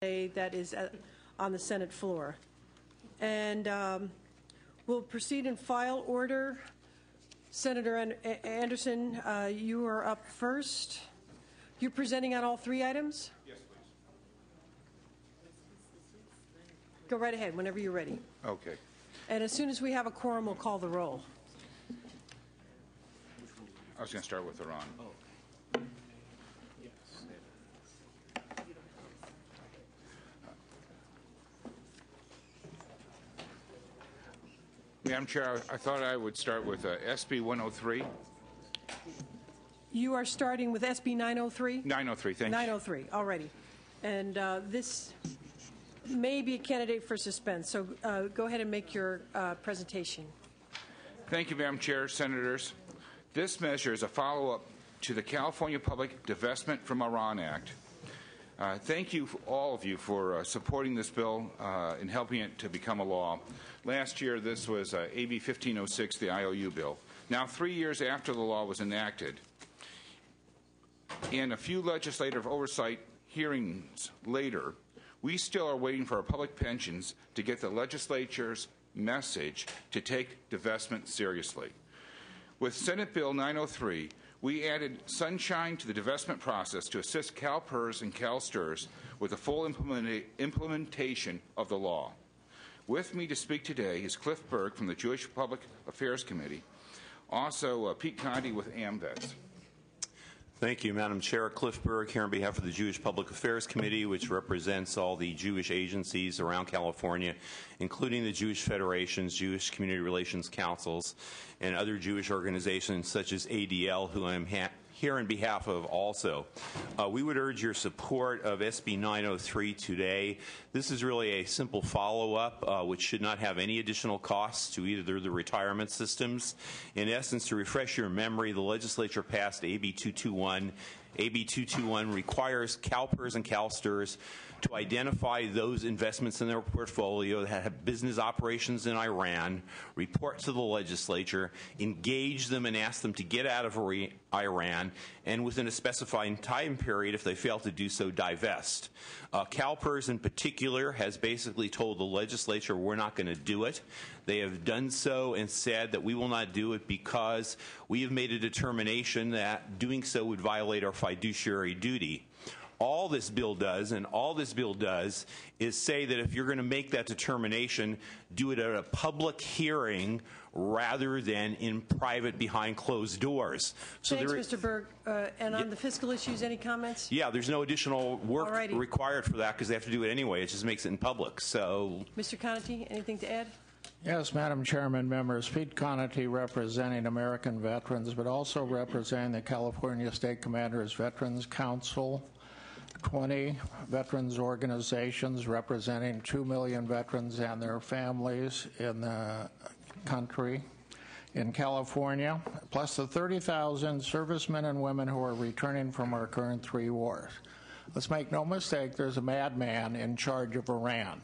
that is on the Senate floor. And we'll proceed in file order. Senator Anderson, you are up first. You're presenting on all three items? Yes, please. Go right ahead, whenever you're ready. Okay. And as soon as we have a quorum, we'll call the roll. I was going to start with Iran. Madam Chair, I thought I would start with SB 103. You are starting with SB 903? 903, thank you. 903, already. And this may be a candidate for suspense, so go ahead and make your presentation. Thank you, Madam Chair, Senators. This measure is a follow-up to the California Public Divestment from Iran Act. Thank you, all of you, for supporting this bill and helping it to become a law. Last year, this was AB 1506, the IOU bill. Now, 3 years after the law was enacted, and a few legislative oversight hearings later, we still are waiting for our public pensions to get the legislature's message to take divestment seriously. With Senate Bill 903, we added sunshine to the divestment process to assist CalPERS and CalSTRS with the full implementation of the law. With me to speak today is Cliff Berg from the Jewish Public Affairs Committee, also Pete Conti with AMVETS. Thank you, Madam Chair. Cliff Berg here on behalf of the Jewish Public Affairs Committee, which represents all the Jewish agencies around California, including the Jewish Federations, Jewish Community Relations Councils, and other Jewish organizations such as ADL, who I'm here on behalf of also. We would urge your support of SB 903 today. This is really a simple follow-up, which should not have any additional costs to either the retirement systems. In essence, to refresh your memory, the legislature passed AB 221. AB 221 requires CalPERS and CalSTRS to identify those investments in their portfolio that have business operations in Iran, report to the legislature, engage them and ask them to get out of Iran, and within a specified time period, if they fail to do so, divest. CalPERS in particular has basically told the legislature we're not going to do it. They have done so and said that we will not do it because we have made a determination that doing so would violate our fiduciary duty. All this bill does, is say that if you're going to make that determination, do it at a public hearing rather than in private behind closed doors. So thanks, Mr. Berg. And on the fiscal issues, any comments? Yeah, there's no additional work required for that because they have to do it anyway. It just makes it in public. So, Mr. Conati, anything to add? Yes, Madam Chairman, members. Pete Conati representing American veterans, but also representing the California State Commanders Veterans Council. 20 veterans organizations representing 2 million veterans and their families in the country, in California, plus the 30,000 servicemen and women who are returning from our current 3 wars. Let's make no mistake, there's a madman in charge of Iran,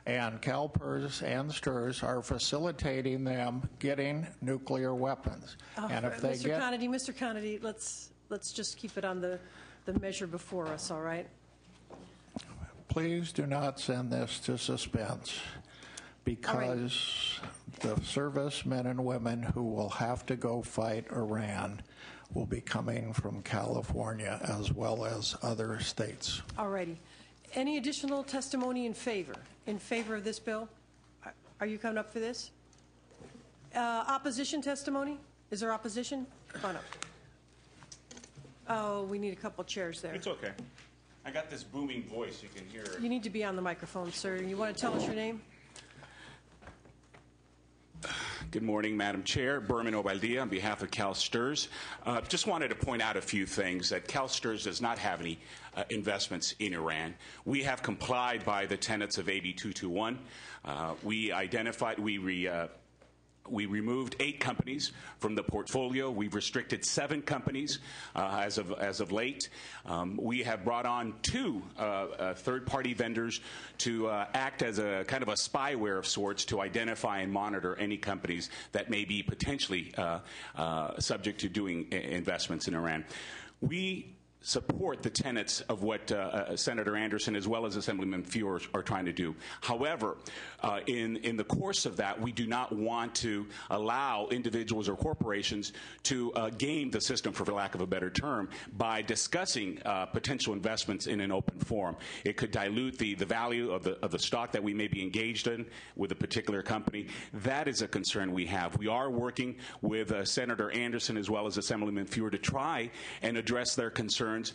and CalPERS and STRS are facilitating them getting nuclear weapons. And if they Mr. Conati, let's just keep it on the measure before us, all right? Please do not send this to suspense, because the servicemen and women who will have to go fight Iran will be coming from California as well as other states. All righty. Any additional testimony in favor of this bill? Are you coming up for this? Opposition testimony? Is there opposition? Come on up. Oh, we need a couple chairs there. It's okay. I got this booming voice. You can hear it. You need to be on the microphone, sir. You want to tell us your name? Good morning, Madam Chair. Berman Obaldia on behalf of CalSTRS. Just wanted to point out a few things. That CalSTRS does not have any investments in Iran. We have complied by the tenets of AB 221. We removed 8 companies from the portfolio. We've restricted 7 companies as of late. We have brought on 2 third-party vendors to act as a kind of a spyware of sorts to identify and monitor any companies that may be potentially subject to doing investments in Iran. We support the tenets of what Senator Anderson as well as Assemblyman Fuhr are trying to do. However, in the course of that, we do not want to allow individuals or corporations to game the system, for lack of a better term, by discussing potential investments in an open forum. It could dilute the value of the stock that we may be engaged in with a particular company. That is a concern we have. We are working with Senator Anderson as well as Assemblyman Fuhr to try and address their concerns,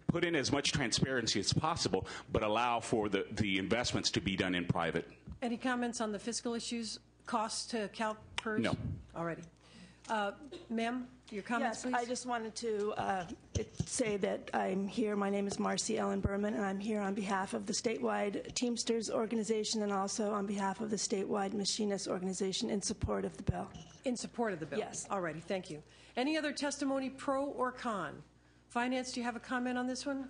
put in as much transparency as possible, but allow for the investments to be done in private. Any comments on the fiscal issues, costs to CalPERS? No. Alrighty. Ma'am, your comments, yes, please? I just wanted to say that I'm here. My name is Marcy Ellen Berman, and I'm here on behalf of the statewide Teamsters organization and also on behalf of the statewide Machinists organization in support of the bill. In support of the bill? Yes. Alrighty, thank you. Any other testimony, pro or con? Finance, do you have a comment on this one?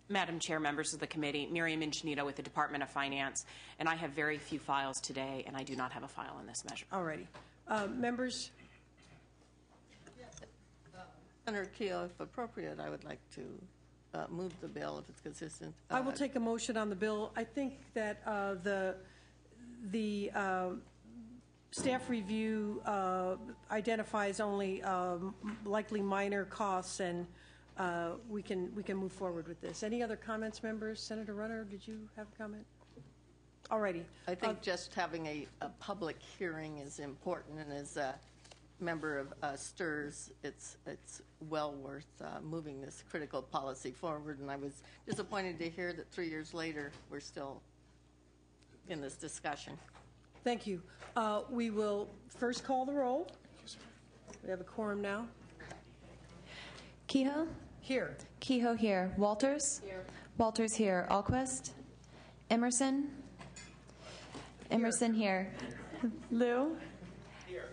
Madam Chair, members of the committee, Miriam Ingenito with the Department of Finance, and I have very few files today, and I do not have a file on this measure. Alrighty. Members? Senator Keogh, if appropriate, I would like to move the bill if it's consistent. I will take a motion on the bill. I think that the staff review identifies only likely minor costs, and we can move forward with this. Any other comments, members? Senator Runner, did you have a comment? All righty. I think just having a public hearing is important, and as a member of STIRS, it's well worth moving this critical policy forward. And I was disappointed to hear that 3 years later we're still in this discussion. Thank you. We will first call the roll. We have a quorum now. Kehoe? Here. Kehoe here. Walters? Here. Walters here. Alquist? Emerson? Emerson here. Lou? Here.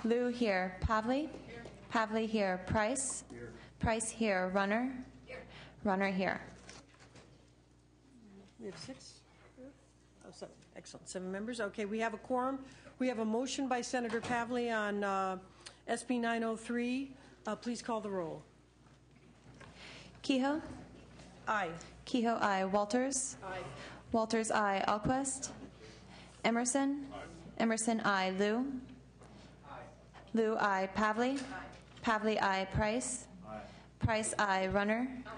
Lou here. Pavley? Here. Pavley here. Price? Here. Price here. Runner? Here. Runner here. We have 6? Oh, 7. Excellent. 7 members. Okay, we have a quorum. We have a motion by Senator Pavley on SB 903. Please call the roll. Kehoe? Aye. Kehoe, aye. Walters? Aye. Walters, aye. Alquist? Emerson? Aye. Emerson, aye. Lou? Aye. Lou, aye. Pavley? Aye. Pavley, aye. Price? Aye. Price, aye. Runner? Aye.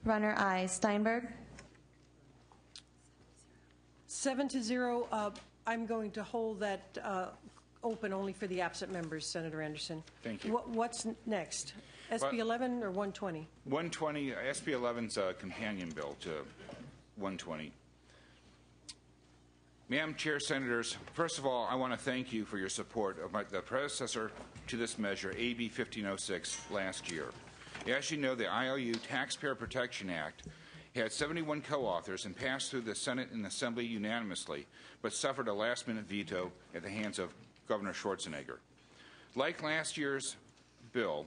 Runner, aye. Steinberg? 7-0. I'm going to hold that open only for the absent members, Senator Anderson. Thank you. What's next? SB 11 or 120? 120, SB 11's a companion bill to 120. Madam Chair, Senators, first of all, I want to thank you for your support of the predecessor to this measure, AB 1506, last year. As you know, the IOU Taxpayer Protection Act had 71 co-authors and passed through the Senate and Assembly unanimously, but suffered a last-minute veto at the hands of Governor Schwarzenegger. Like last year's bill,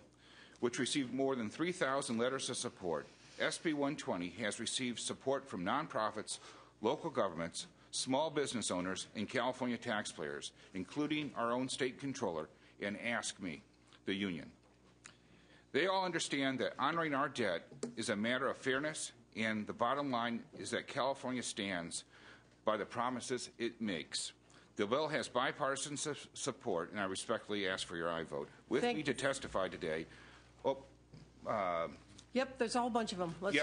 which received more than 3,000 letters of support, SB 120 has received support from nonprofits, local governments, small business owners, and California taxpayers, including our own state controller and Ask Me, the union. They all understand that honoring our debt is a matter of fairness, and the bottom line is that California stands by the promises it makes. The bill has bipartisan support, and I respectfully ask for your aye vote. With me to testify today, Yep, there's a whole bunch of them. I'll let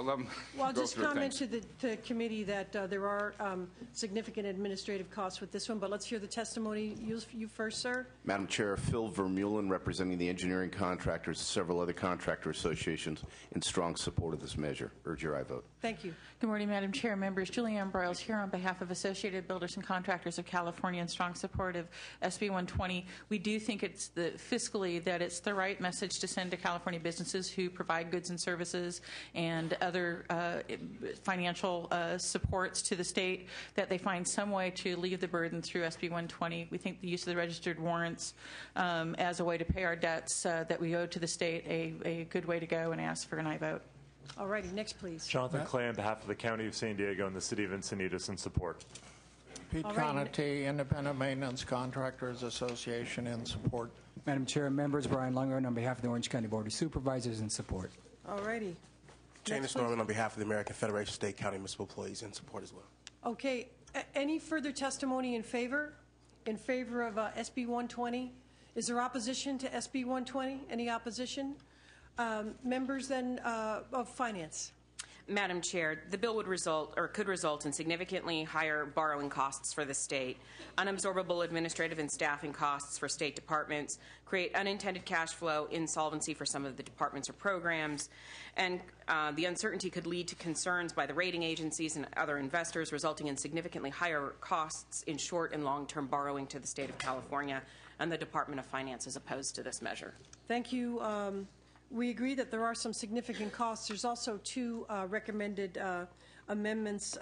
them Well, I'll go just through comment things. to the committee that there are significant administrative costs with this one, but let's hear the testimony. You first, sir. Madam Chair, Phil Vermeulen, representing the engineering contractors and several other contractor associations, in strong support of this measure. Urge your aye vote. Thank you. Good morning, Madam Chair, members. Julianne Broyles here on behalf of Associated Builders and Contractors of California in strong support of SB 120. We do think it's fiscally that it's the right message to send to California businesses who provide goods and services and other financial supports to the state, that they find some way to leave the burden through SB 120. We think the use of the registered warrants as a way to pay our debts that we owe to the state a good way to go, and ask for an aye vote. All righty, next, please. Jonathan Clay on behalf of the County of San Diego and the City of Encinitas in support. Pete Conity, Independent Maintenance Contractors Association, in support. Madam Chair, members, Brian Lundgren on behalf of the Orange County Board of Supervisors in support. All righty. Janice Norman on behalf of the American Federation of State, County, Municipal Employees in support as well. Okay. Any further testimony in favor? In favor of SB 120? Is there opposition to SB 120? Any opposition? Members then of Finance. Madam Chair, the bill would result or could result in significantly higher borrowing costs for the state, unabsorbable administrative and staffing costs for state departments, create unintended cash flow insolvency for some of the departments or programs, and the uncertainty could lead to concerns by the rating agencies and other investors, resulting in significantly higher costs in short and long-term borrowing to the state of California, and the Department of Finance is opposed to this measure. Thank you. We agree that there are some significant costs. There's also two recommended amendments,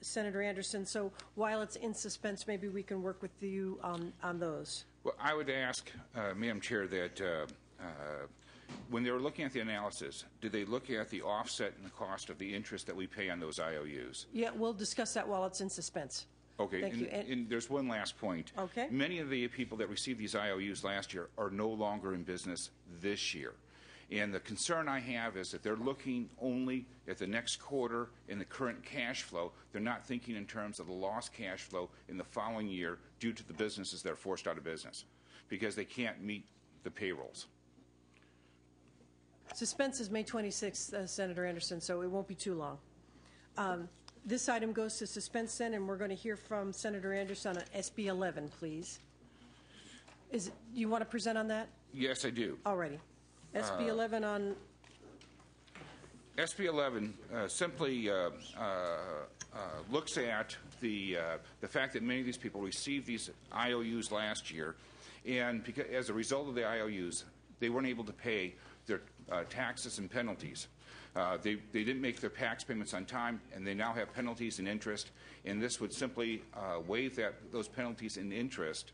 Senator Anderson. So while it's in suspense, maybe we can work with you on those. Well, I would ask, Madam Chair, that when they were looking at the analysis, did they look at the offset and the cost of the interest that we pay on those IOUs? Yeah, we'll discuss that while it's in suspense. Okay, Thank you. And there's one last point. Okay. Many of the people that received these IOUs last year are no longer in business this year. And the concern I have is that they're looking only at the next quarter in the current cash flow. They're not thinking in terms of the lost cash flow in the following year due to the businesses that are forced out of business because they can't meet the payrolls. Suspense is May 26th, Senator Anderson, so it won't be too long. This item goes to suspense then, and we're going to hear from Senator Anderson on SB 11, please. You want to present on that? Yes, I do. All righty. SB 11 on... SB 11 simply looks at the fact that many of these people received these IOUs last year, and because, as a result of the IOUs, they weren't able to pay their taxes and penalties. They didn't make their tax payments on time, and they now have penalties and interest, and this would simply waive those penalties and interest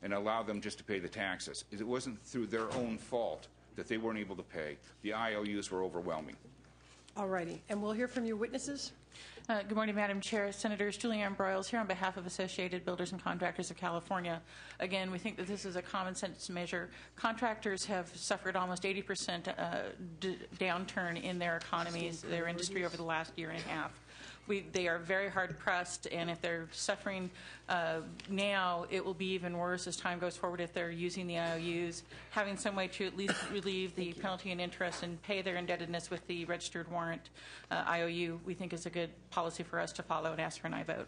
and allow them just to pay the taxes. It wasn't through their own fault that they weren't able to pay. The IOUs were overwhelming. All righty. And we'll hear from your witnesses. Good morning, Madam Chair. Senators Julianne Broyles here on behalf of Associated Builders and Contractors of California. Again, we think that this is a common sense measure. Contractors have suffered almost 80% downturn in their economies, their industry over the last year and a half. They are very hard pressed, and if they're suffering now, it will be even worse as time goes forward if they're using the IOUs. Having some way to at least relieve the penalty and interest and pay their indebtedness with the registered warrant IOU, we think is a good policy for us to follow and ask for an aye vote.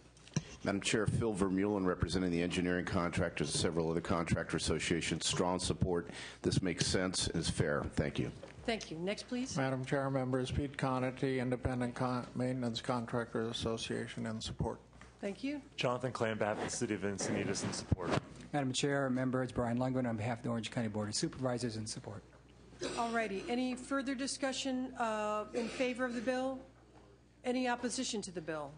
Madam Chair, Phil Vermeulen, representing the engineering contractors and several other contractor associations. Strong support. This makes sense and is fair. Thank you. Thank you. Next, please. Madam Chair, members, Pete Conity, Independent Maintenance Contractors Association, in support. Thank you. Jonathan Clay on behalf of the City of Encinitas in support. Madam Chair, members, Brian Lundgren on behalf of the Orange County Board of Supervisors in support. All righty. Any further discussion in favor of the bill? Any opposition to the bill?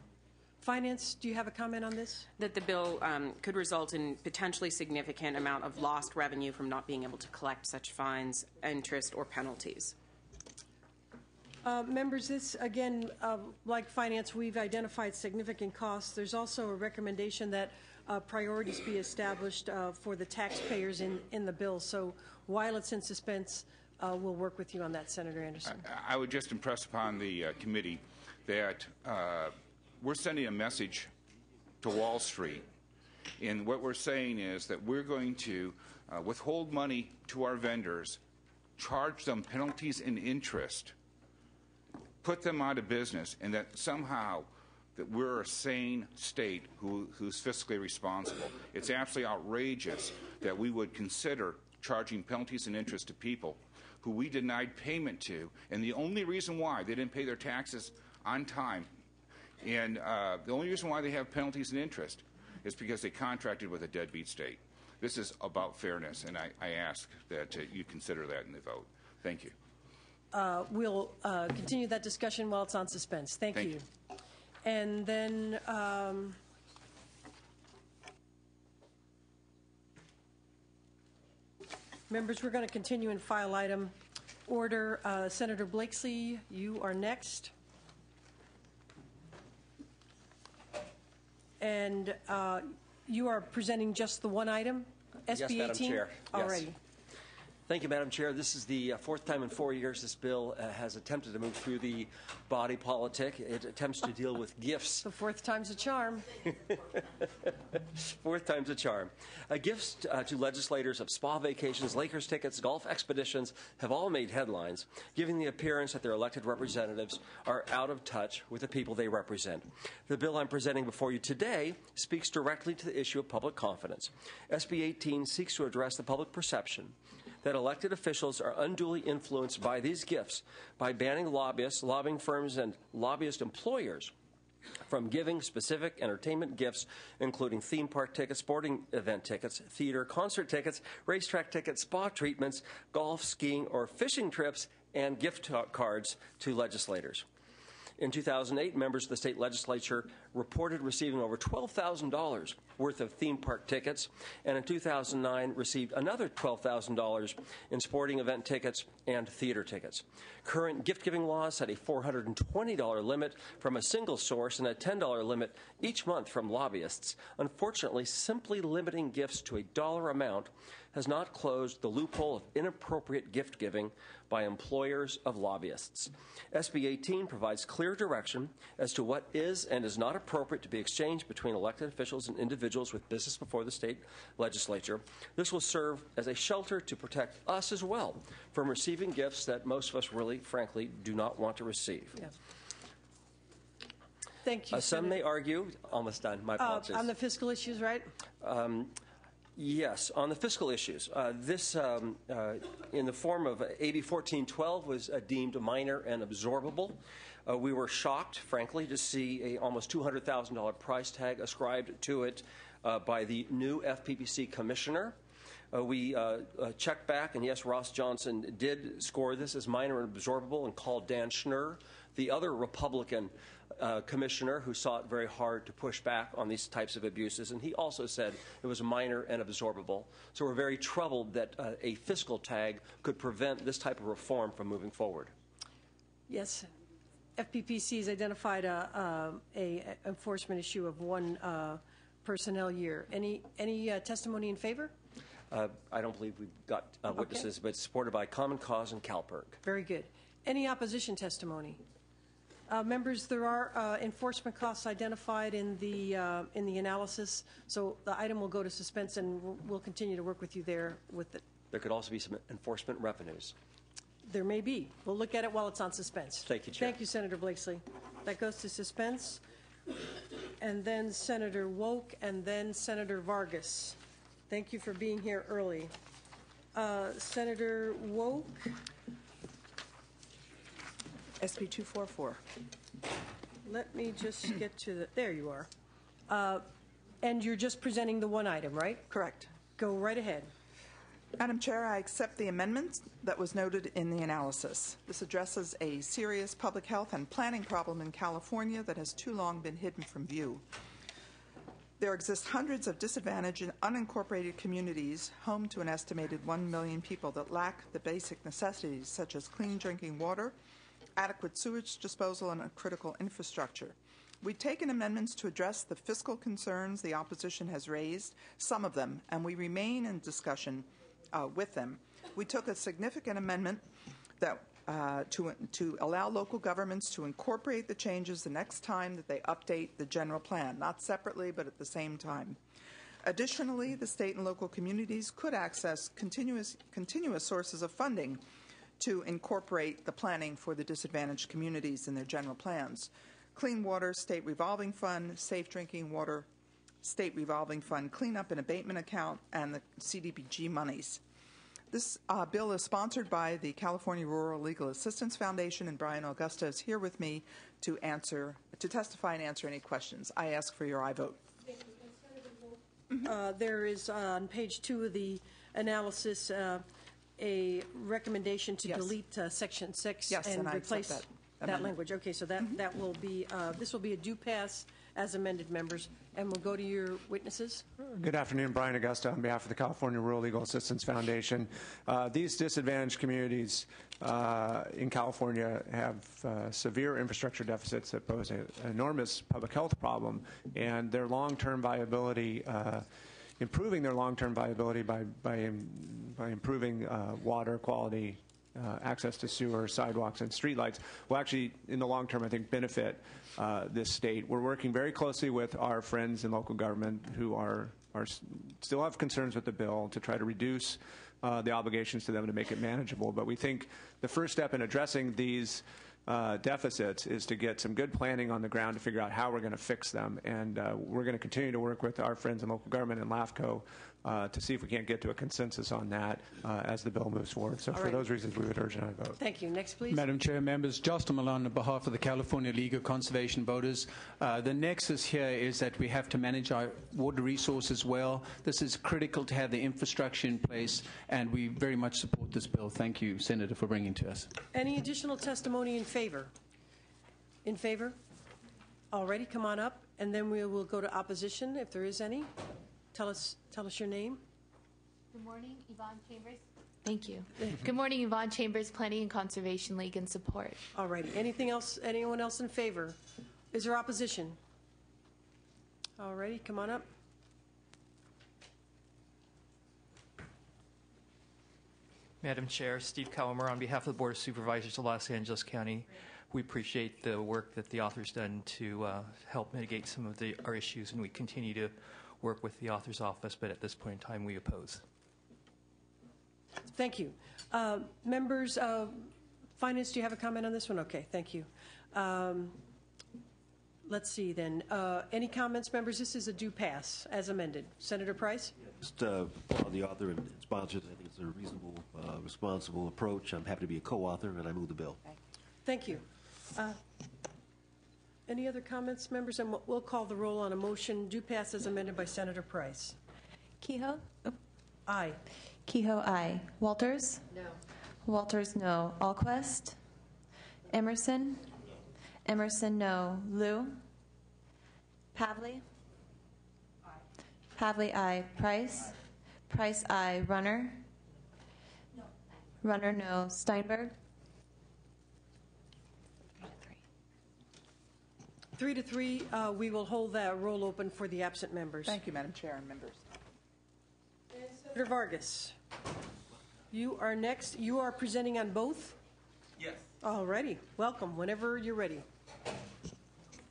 Finance, do you have a comment on this? That the bill could result in potentially significant amount of lost revenue from not being able to collect such fines, interest, or penalties. Members, this, again, like Finance, we've identified significant costs. There's also a recommendation that priorities be established for the taxpayers in the bill. So while it's in suspense, we'll work with you on that, Senator Anderson. I would just impress upon the committee that we're sending a message to Wall Street, and what we're saying is that we're going to withhold money to our vendors, charge them penalties and interest, put them out of business, and that somehow that we're a sane state who's fiscally responsible. It's absolutely outrageous that we would consider charging penalties and interest to people who we denied payment to, and the only reason why they didn't pay their taxes on time, and the only reason why they have penalties and interest is because they contracted with a deadbeat state. This is about fairness, and I ask that you consider that in the vote. Thank you. We'll continue that discussion while it's on suspense. Thank you. And then members, we're going to continue in file item order. Senator Blakesley, you are next. And you are presenting just the one item, SB 18? Yes, Madam Chair. All righty. Thank you, Madam Chair. This is the fourth time in 4 years this bill has attempted to move through the body politic. It attempts to deal with gifts. The fourth time's a charm. Fourth time's a charm. Gifts to legislators of spa vacations, Lakers tickets, golf expeditions have all made headlines, giving the appearance that their elected representatives are out of touch with the people they represent. The bill I'm presenting before you today speaks directly to the issue of public confidence. SB 18 seeks to address the public perception that elected officials are unduly influenced by these gifts by banning lobbyists, lobbying firms, and lobbyist employers from giving specific entertainment gifts, including theme park tickets, sporting event tickets, theater, concert tickets, racetrack tickets, spa treatments, golf, skiing, or fishing trips, and gift cards to legislators. In 2008, members of the state legislature reported receiving over $12,000 worth of theme park tickets, and in 2009 received another $12,000 in sporting event tickets and theater tickets. Current gift-giving laws set a $420 limit from a single source and a $10 limit each month from lobbyists. Unfortunately, simply limiting gifts to a dollar amount has not closed the loophole of inappropriate gift-giving by employers of lobbyists. SB 18 provides clear direction as to what is and is not appropriate to be exchanged between elected officials and individuals with business before the state legislature. This will serve as a shelter to protect us as well from receiving gifts that most of us really, frankly, do not want to receive. Yeah. Thank you. Some may argue, almost done, my apologies. On the fiscal issues, right? Yes, on the fiscal issues. This, in the form of AB 1412, was deemed minor and absorbable. We were shocked, frankly, to see a almost $200,000 price tag ascribed to it by the new FPPC commissioner. We checked back, and yes, Ross Johnson did score this as minor and absorbable and called Dan Schnur, the other Republican commissioner who sought very hard to push back on these types of abuses, and he also said it was minor and absorbable. So we're very troubled that a fiscal tag could prevent this type of reform from moving forward. Yes. FPPC has identified a enforcement issue of one personnel year. Any testimony in favor? I don't believe we've got witnesses, but it's supported by Common Cause and CalPERC. Very good. Any opposition testimony? Members, there are enforcement costs identified in the analysis, so the item will go to suspense, and we'll continue to work with you there with it. There could also be some enforcement revenues. There may be. We'll look at it while it's on suspense. Thank you, Chair. Thank you, Senator Blakesley. That goes to suspense, and then Senator Woke, and then Senator Vargas. Thank you for being here early. Senator Woke. SB 244. Let me just get to the, there you are. And you're just presenting the one item, right? Correct. Go right ahead. Madam Chair, I accept the amendment that was noted in the analysis. This addresses a serious public health and planning problem in California that has too long been hidden from view. There exist hundreds of disadvantaged and unincorporated communities home to an estimated 1 million people that lack the basic necessities such as clean drinking water, adequate sewage disposal, and a critical infrastructure. We've taken amendments to address the fiscal concerns the opposition has raised, some of them, and we remain in discussion with them. We took a significant amendment that to allow local governments to incorporate the changes the next time that they update the general plan, not separately but at the same time. Additionally, the state and local communities could access continuous sources of funding to incorporate the planning for the disadvantaged communities in their general plans. Clean Water State Revolving Fund, Safe Drinking Water State Revolving Fund, Cleanup and Abatement Account, and the CDBG monies. This bill is sponsored by the California Rural Legal Assistance Foundation, and Brian Augusta is here with me to testify and answer any questions. I ask for your aye vote. There is on page 2 of the analysis a recommendation to delete section 6 and replace that language. Okay, so that will be this will be a due pass as amended, members, and we'll go to your witnesses. Good afternoon, Brian Augusta on behalf of the California Rural Legal Assistance Foundation. These disadvantaged communities in California have severe infrastructure deficits that pose an enormous public health problem, and their long-term viability improving their long-term viability by improving water quality, access to sewer, sidewalks, and streetlights will actually, in the long term, I think, benefit this state. We're working very closely with our friends in local government who are still have concerns with the bill to try to reduce the obligations to them to make it manageable. But we think the first step in addressing these deficits is to get some good planning on the ground to figure out how we're going to fix them. And we're going to continue to work with our friends in local government and LAFCO to see if we can't get to a consensus on that as the bill moves forward. So for those reasons, we would urge an aye vote. Thank you. Next, please. Madam Chair, members, Justin Malone on behalf of the California League of Conservation Voters. The nexus here is that we have to manage our water resources well. This is critical to have the infrastructure in place, and we very much support this bill. Thank you, Senator, for bringing it to us. Any additional testimony in favor? In favor? Already, come on up, and then we will go to opposition if there is any. Tell us your name. Good morning, Yvonne Chambers. Thank you. Good morning, Yvonne Chambers, Planning and Conservation League in support. All righty. Anything else? Anyone else in favor? Is there opposition? All righty. Come on up. Madam Chair, Steve Calamer on behalf of the Board of Supervisors of Los Angeles County. We appreciate the work that the author's done to help mitigate some of our issues, and we continue to work with the author's office, but at this point in time, we oppose. Thank you. Members of Finance, do you have a comment on this one? Okay, thank you. Let's see then. Any comments, members? This is a due pass as amended. Senator Price? Just applaud the author and sponsors. I think it's a reasonable, responsible approach. I'm happy to be a co-author, and I move the bill. Thank you. Any other comments, members? And we'll call the roll on a motion due pass as amended by Senator Price. Kehoe? Aye. Kehoe, aye. Walters? No. Walters, no. Alquist? Emerson? Emerson, no. Liu? Pavley? Pavley, aye. Price? Price, aye. Runner? No. Runner, no. Steinberg? 3 to 3, we will hold that roll open for the absent members. Thank you, Madam Chair and members. Senator Vargas, you are next. You are presenting on both? Yes. All righty. Welcome. Whenever you're ready.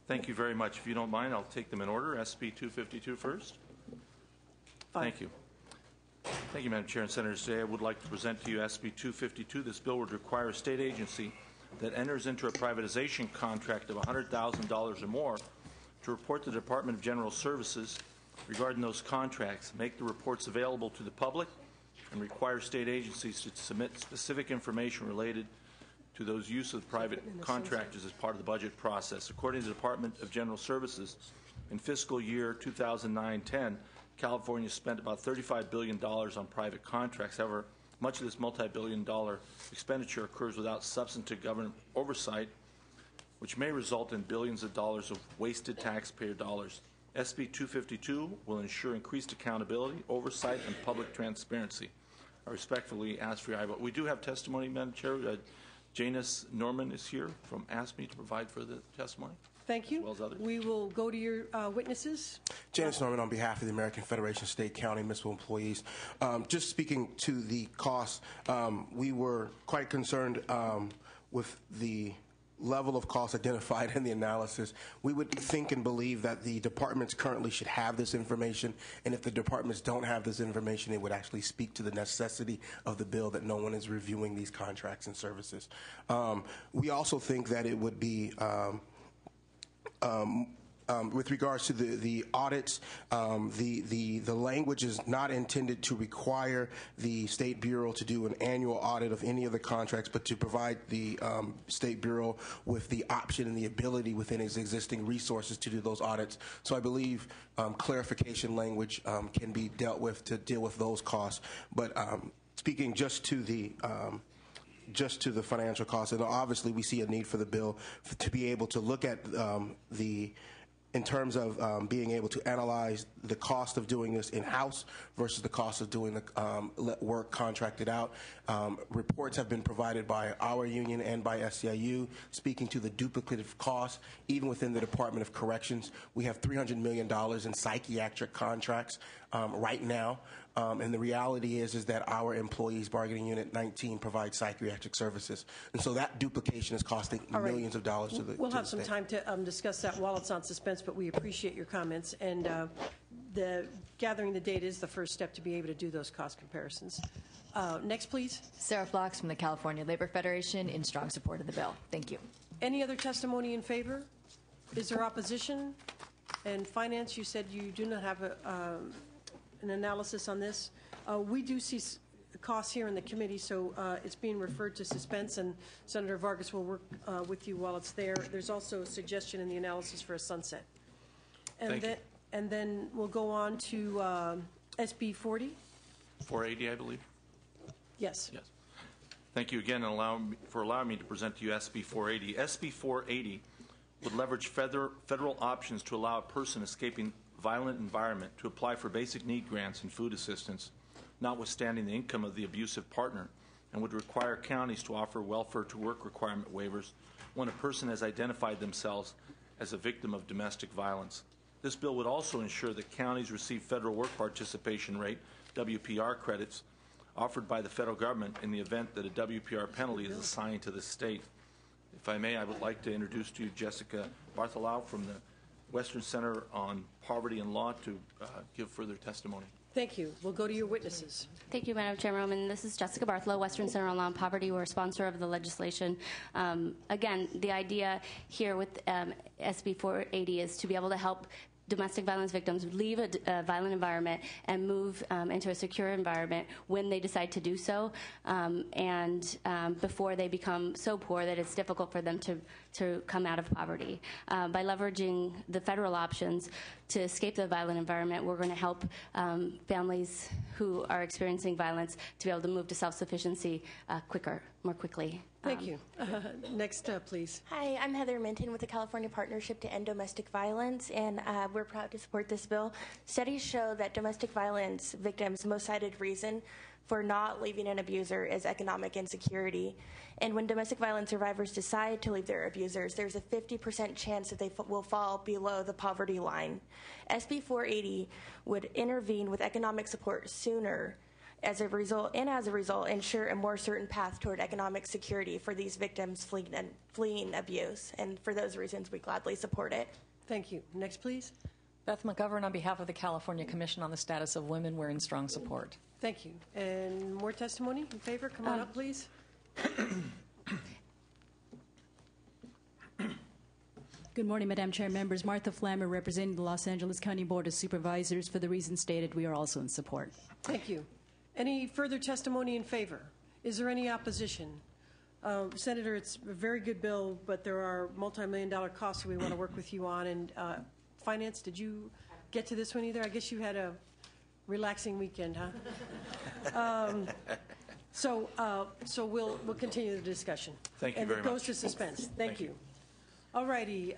Thank you very much. If you don't mind, I'll take them in order. SB 252 first. Fine. Thank you. Thank you, Madam Chair and Senators. Today I would like to present to you SB 252. This bill would require a state agency that enters into a privatization contract of $100,000 or more to report to the Department of General Services regarding those contracts, make the reports available to the public, and require state agencies to submit specific information related to those use of private contractors as part of the budget process. According to the Department of General Services, in fiscal year 2009-10, California spent about $35 billion on private contracts. However, much of this multi-billion-dollar expenditure occurs without substantive government oversight, which may result in billions of dollars of wasted taxpayer dollars. SB 252 will ensure increased accountability, oversight, and public transparency. I respectfully ask for your aye vote. We do have testimony, Madam Chair. Janice Norman is here from ASME to provide for the testimony. Thank you. As well as others. We will go to your witnesses. Janice Norman on behalf of the American Federation of State, County, Municipal Employees. Just speaking to the costs, we were quite concerned with the level of costs identified in the analysis. We would think and believe that the departments currently should have this information, and if the departments don't have this information, it would actually speak to the necessity of the bill that no one is reviewing these contracts and services. We also think that it would be with regards to the audits, the language is not intended to require the State Bureau to do an annual audit of any of the contracts, but to provide the State Bureau with the option and the ability within its existing resources to do those audits. So I believe clarification language can be dealt with to deal with those costs. But speaking just to the financial costs, and obviously we see a need for the bill to be able to look at the in terms of being able to analyze the cost of doing this in-house versus the cost of doing the work contracted out. Reports have been provided by our union and by SEIU speaking to the duplicative costs, even within the Department of Corrections. We have $300 million in psychiatric contracts right now. And the reality is that our employees, bargaining unit 19, provide psychiatric services. And so that duplication is costing millions of dollars to the We'll have state. some time to discuss that while it's on suspense, but we appreciate your comments. And the gathering the data is the first step to be able to do those cost comparisons. Next, please. Sarah Flocks from the California Labor Federation in strong support of the bill. Thank you. Any other testimony in favor? Is there opposition? And Finance, you said you do not have an analysis on this. We do see costs here in the committee, so it's being referred to suspense, and Senator Vargas will work with you while it's there. There's also a suggestion in the analysis for a sunset. And then we'll go on to SB 40. 480, I believe. Yes. Yes. Thank you again for allowing me to present to you SB 480. SB 480 would leverage federal options to allow a person escaping violent environment to apply for basic need grants and food assistance, notwithstanding the income of the abusive partner, and would require counties to offer welfare to work requirement waivers when a person has identified themselves as a victim of domestic violence. This bill would also ensure that counties receive federal work participation rate, WPR credits, offered by the federal government in the event that a WPR penalty is assigned to the state. If I may, I would like to introduce to you Jessica Bartholow from the Western Center on Poverty and Law to give further testimony. Thank you. We'll go to your witnesses. Thank you, Madam Chairwoman. This is Jessica Bartholow, Western Center on Law and Poverty. We're a sponsor of the legislation. Again, the idea here with SB 480 is to be able to help domestic violence victims leave a violent environment and move into a secure environment when they decide to do so, and before they become so poor that it's difficult for them to come out of poverty. By leveraging the federal options to escape the violent environment, we're going to help families who are experiencing violence to be able to move to self-sufficiency more quickly. Thank you. Next, please. Hi, I'm Heather Minton with the California Partnership to End Domestic Violence, and we're proud to support this bill. Studies show that domestic violence victims' most cited reason for not leaving an abuser is economic insecurity. And when domestic violence survivors decide to leave their abusers, there's a 50% chance that they will fall below the poverty line. SB 480 would intervene with economic support sooner, as a result, ensure a more certain path toward economic security for these victims fleeing abuse. And for those reasons, we gladly support it. Thank you. Next, please. Beth McGovern on behalf of the California Commission on the Status of Women. We're in strong support. Thank you. And more testimony in favor? Come on up, please. Good morning, Madam Chair, members. Martha Flammer, representing the Los Angeles County Board of Supervisors. For the reasons stated, we are also in support. Thank you. Any further testimony in favor? Is there any opposition? Senator, it's a very good bill, but there are multi-million-dollar costs we want to work with you on. And Finance, did you get to this one either? I guess you had a relaxing weekend, huh? So we'll continue the discussion. Thank you very much. And it goes to suspense. Thank you. All righty.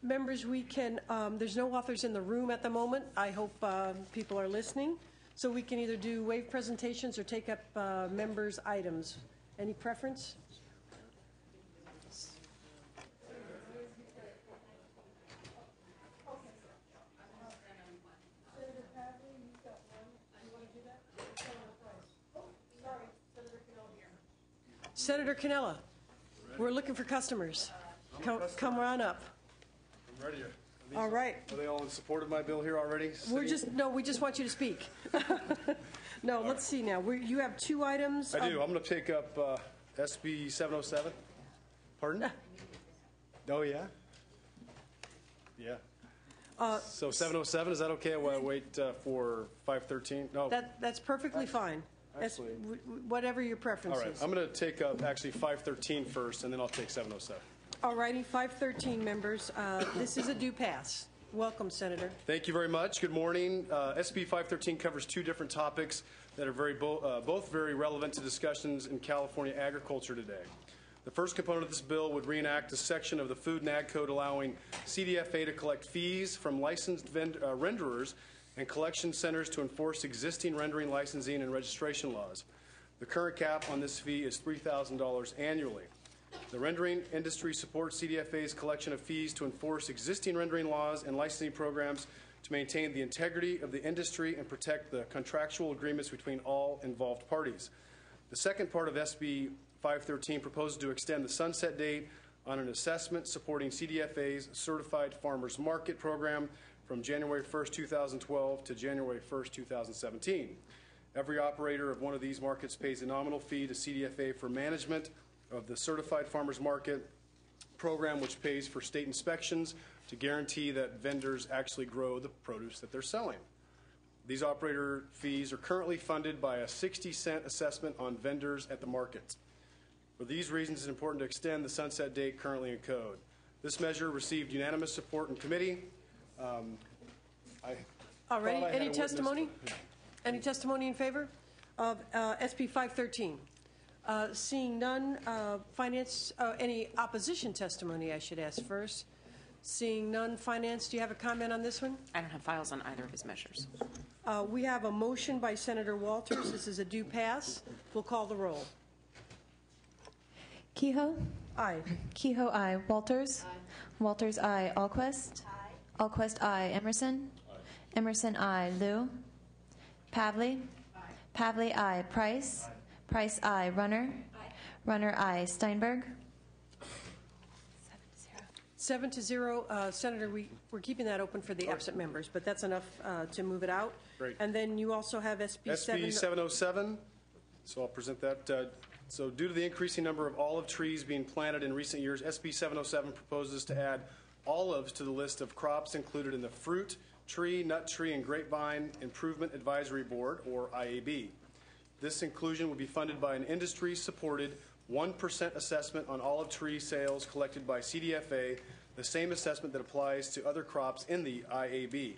Members, we can, there's no authors in the room at the moment. I hope people are listening. So we can either do wave presentations or take up members' items. Any preference? Senator Cannella, we're looking for customers. Come on up. I'm ready. All right. Are they all in support of my bill here already? We just want you to speak. No, let's see now. You have two items. I do. I'm going to take up SB 707. Pardon? Oh, yeah? Yeah. So 707, is that okay? While I wait for 513? No. That's perfectly fine. Actually, whatever your preference all right. is. I'm going to take up actually 513 first, and then I'll take 707. All righty, 513 members. This is a due pass. Welcome, Senator. Thank you very much. Good morning. SB 513 covers two different topics that are both very relevant to discussions in California agriculture today. The first component of this bill would reenact a section of the Food and Ag Code allowing CDFA to collect fees from licensed renderers and collection centers to enforce existing rendering, licensing, and registration laws. The current cap on this fee is $3,000 annually. The rendering industry supports CDFA's collection of fees to enforce existing rendering laws and licensing programs to maintain the integrity of the industry and protect the contractual agreements between all involved parties. The second part of SB 513 proposes to extend the sunset date on an assessment supporting CDFA's Certified Farmers Market program from January 1st, 2012 to January 1st, 2017. Every operator of one of these markets pays a nominal fee to CDFA for management of the Certified Farmers Market program, which pays for state inspections to guarantee that vendors actually grow the produce that they're selling. These operator fees are currently funded by a 60-cent assessment on vendors at the markets. For these reasons, it's important to extend the sunset date currently in code. This measure received unanimous support in committee. All right. Any testimony? Any testimony in favor of SB 513? Seeing none, Finance, any opposition testimony, I should ask first. Seeing none, Finance, do you have a comment on this one? I don't have files on either of his measures. We have a motion by Senator Walters. This is a due pass. We'll call the roll. Kehoe? Aye. Kehoe, aye. Walters? Aye. Walters, aye. Alquist? Aye. Alquist, aye. Emerson? Aye. Emerson, aye. Liu? Pavley? Aye. Pavley, aye. Price? Aye. Price, aye. Runner? Aye. Runner, aye. Steinberg? 7-0. Senator, we're keeping that open for the absent members, but that's enough to move it out. Great. And then you also have SB 707. So I'll present that. So due to the increasing number of olive trees being planted in recent years, SB 707 proposes to add olives to the list of crops included in the Fruit, Tree, Nut Tree, and Grapevine Improvement Advisory Board, or IAB. This inclusion would be funded by an industry-supported 1% assessment on olive tree sales collected by CDFA, the same assessment that applies to other crops in the IAB.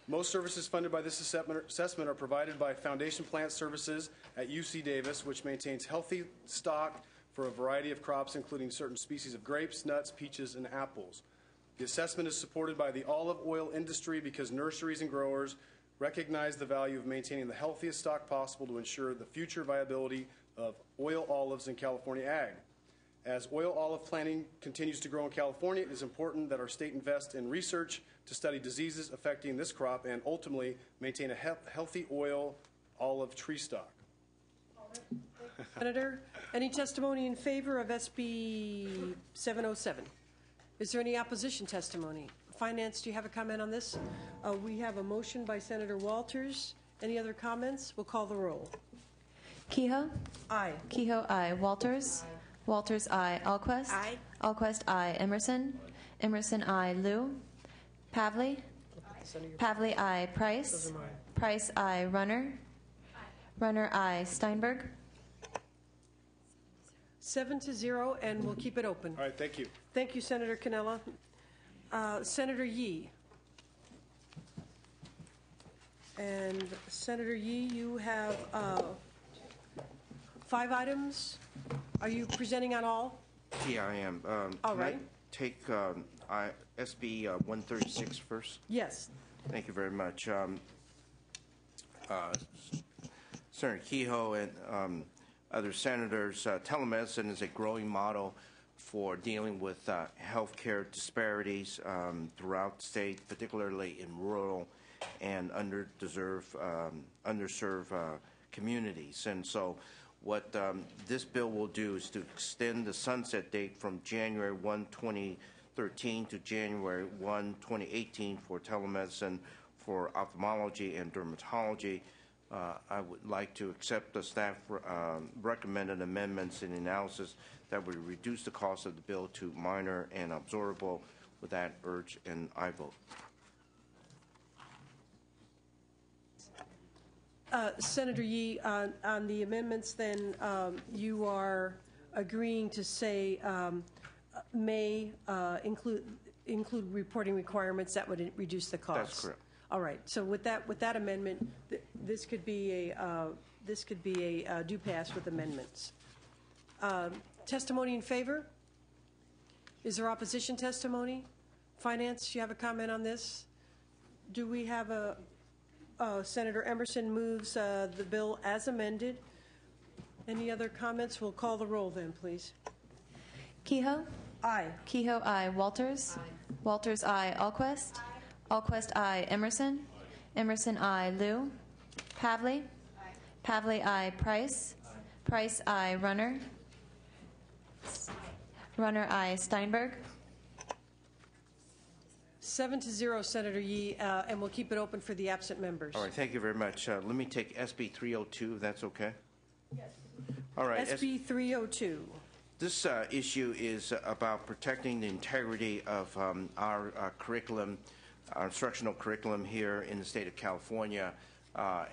Most services funded by this assessment are provided by Foundation Plant Services at UC Davis, which maintains healthy stock for a variety of crops, including certain species of grapes, nuts, peaches, and apples. The assessment is supported by the olive oil industry because nurseries and growers recognize the value of maintaining the healthiest stock possible to ensure the future viability of oil olives in California ag. As oil olive planting continues to grow in California, it is important that our state invest in research to study diseases affecting this crop and ultimately maintain a healthy oil olive tree stock. Senator, any testimony in favor of SB 707? Is there any opposition testimony? Finance, do you have a comment on this? We have a motion by Senator Walters. Any other comments? We'll call the roll. Kehoe? Aye. Kehoe, aye. Walters? Aye. Walters, aye. Alquist? Aye. Alquist, aye. Emerson? Emerson, aye. Liu? Pavley? Pavley, aye. Price? Price, aye. Runner? Runner, aye. Steinberg? 7-0, and we'll keep it open. All right, thank you. Thank you, Senator Cannella. Senator Yee. And Senator Yee, you have 5 items. Are you presenting on all? Yeah, I am. All right. I take SB 136 first? Yes. Thank you very much. Senator Kehoe and other senators, telemedicine is a growing model for dealing with healthcare disparities throughout the state, particularly in rural and underserved communities. And so what this bill will do is to extend the sunset date from January 1, 2013 to January 1, 2018 for telemedicine for ophthalmology and dermatology. I would like to accept the staff recommended amendments in the analysis that would reduce the cost of the bill to minor and absorbable. With that, urge and I vote. Senator Yee, on the amendments, then you are agreeing to say may include include reporting requirements that would reduce the costs. That's correct. All right. So with that amendment, this could be a do pass with amendments. Testimony in favor? Is there opposition testimony? Finance, you have a comment on this? Do we have Senator Emerson moves the bill as amended. Any other comments? We'll call the roll then, please. Kehoe? Aye. Kehoe, aye. Walters? Aye. Walters, aye. Alquist? Aye. Alquist, aye. Emerson? Aye. Emerson, aye. Liu? Pavley? Aye. Pavley, aye. Price? Aye. Price, aye. Runner? Runner, aye. Steinberg? 7-0, Senator Yee, and we'll keep it open for the absent members. All right, thank you very much. Let me take SB 302, if that's okay. Yes. All right. SB 302. This issue is about protecting the integrity of our curriculum, our instructional curriculum here in the state of California,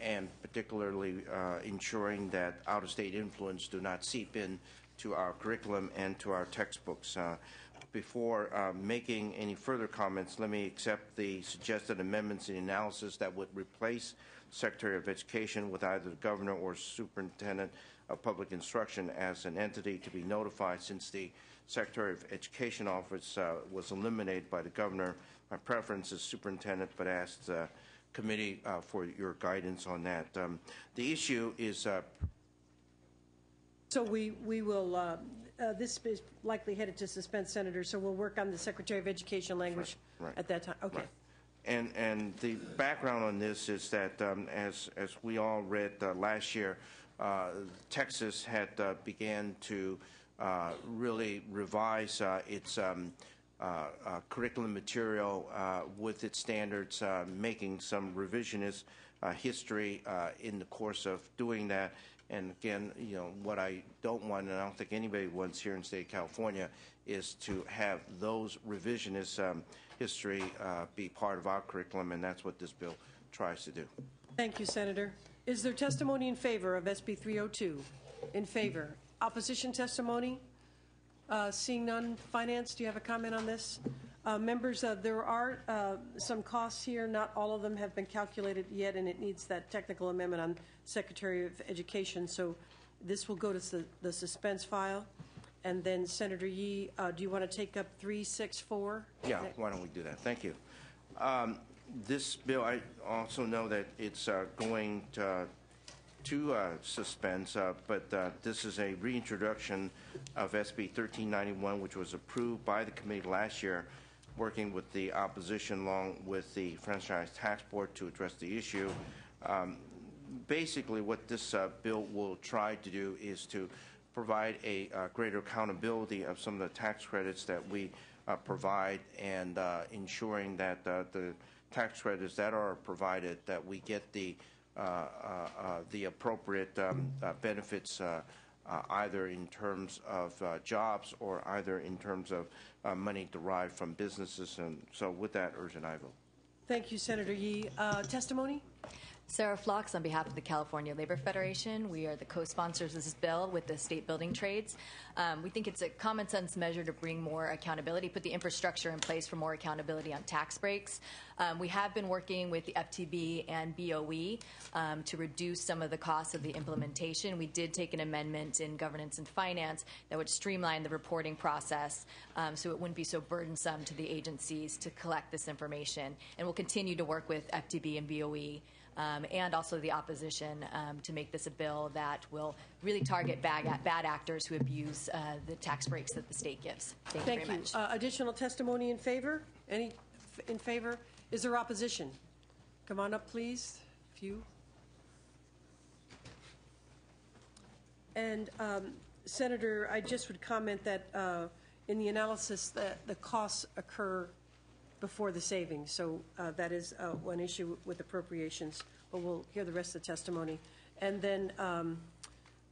and particularly ensuring that out-of-state influence do not seep in to our curriculum and to our textbooks. Before making any further comments, let me accept the suggested amendments in analysis that would replace Secretary of Education with either the governor or superintendent of public instruction as an entity to be notified. Since the Secretary of Education office was eliminated by the governor, my preference is superintendent, but asked committee for your guidance on that. The issue is... So we will... this is likely headed to suspend, Senator, so we'll work on the Secretary of Education language at that time. Okay. Right. And the background on this is that, as we all read last year, Texas had began to really revise its curriculum material with its standards, making some revisionist history in the course of doing that. And again, you know, what I don't want, and I don't think anybody wants here in the state of California, is to have those revisionist history be part of our curriculum, and that's what this bill tries to do. Thank you, Senator. Is there testimony in favor of SB 302? In favor. Opposition testimony? Seeing none. Finance, do you have a comment on this? Members, there are some costs here. Not all of them have been calculated yet, and it needs that technical amendment on Secretary of Education. So this will go to the suspense file. And then, Senator Yee, do you want to take up 364? Yeah, why don't we do that? Thank you. This bill, I also know that it's going to suspense, but this is a reintroduction of SB 1391, which was approved by the committee last year, working with the opposition along with the Franchise Tax Board to address the issue. Basically, what this bill will try to do is to provide a greater accountability of some of the tax credits that we provide, and ensuring that the tax credits that are provided, that we get the appropriate benefits, either in terms of jobs or either in terms of money derived from businesses. And so with that, urgent aye vote. Thank you, Senator Yee. Testimony? Sarah Phlox on behalf of the California Labor Federation. We are the co-sponsors of this bill with the state building trades. We think it's a common sense measure to bring more accountability, put the infrastructure in place for more accountability on tax breaks. We have been working with the FTB and BOE to reduce some of the costs of the implementation. We did take an amendment in governance and finance that would streamline the reporting process so it wouldn't be so burdensome to the agencies to collect this information. And we'll continue to work with FTB and BOE and also the opposition to make this a bill that will really target bad actors who abuse the tax breaks that the state gives. Thank you very much. Additional testimony in favor? Any in favor? Is there opposition? Come on up, please. Few. And Senator, I just would comment that in the analysis that the costs occur before the savings. So that is one issue with appropriations, but we'll hear the rest of the testimony. And then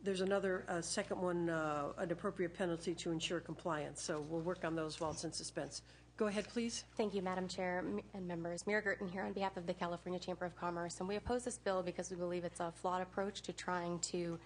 there's another second one, an appropriate penalty to ensure compliance. So we'll work on those while it's in suspense. Go ahead, please. Thank you, Madam Chair and members. Mira Girton here on behalf of the California Chamber of Commerce. And we oppose this bill because we believe it's a flawed approach to trying to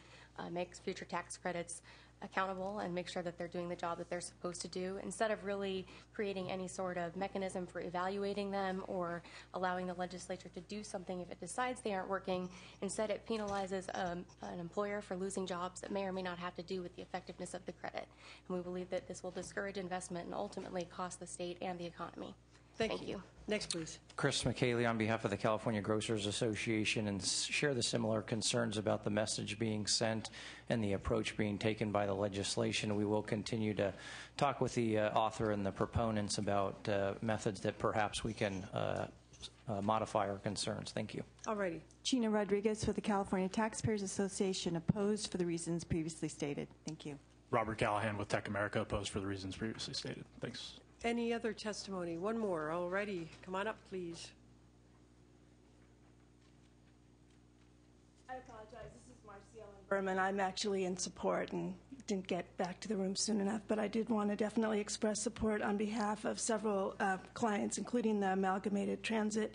make future tax credits accountable and make sure that they're doing the job that they're supposed to do, instead of really creating any sort of mechanism for evaluating them or allowing the legislature to do something if it decides they aren't working. Instead, it penalizes an employer for losing jobs that may or may not have to do with the effectiveness of the credit. And we believe that this will discourage investment and ultimately cost the state and the economy. Thank you. Next, please. Chris McKaylee on behalf of the California Grocers Association, and share the similar concerns about the message being sent and the approach being taken by the legislation. We will continue to talk with the author and the proponents about methods that perhaps we can modify our concerns. Thank you. All righty. Gina Rodriguez for the California Taxpayers Association, opposed for the reasons previously stated. Thank you. Robert Callahan with Tech America, opposed for the reasons previously stated. Thanks. Any other testimony? One more. All righty. Come on up, please. I apologize. This is Marciela Berman. I'm actually in support and didn't get back to the room soon enough, but I did want to definitely express support on behalf of several clients, including the Amalgamated Transit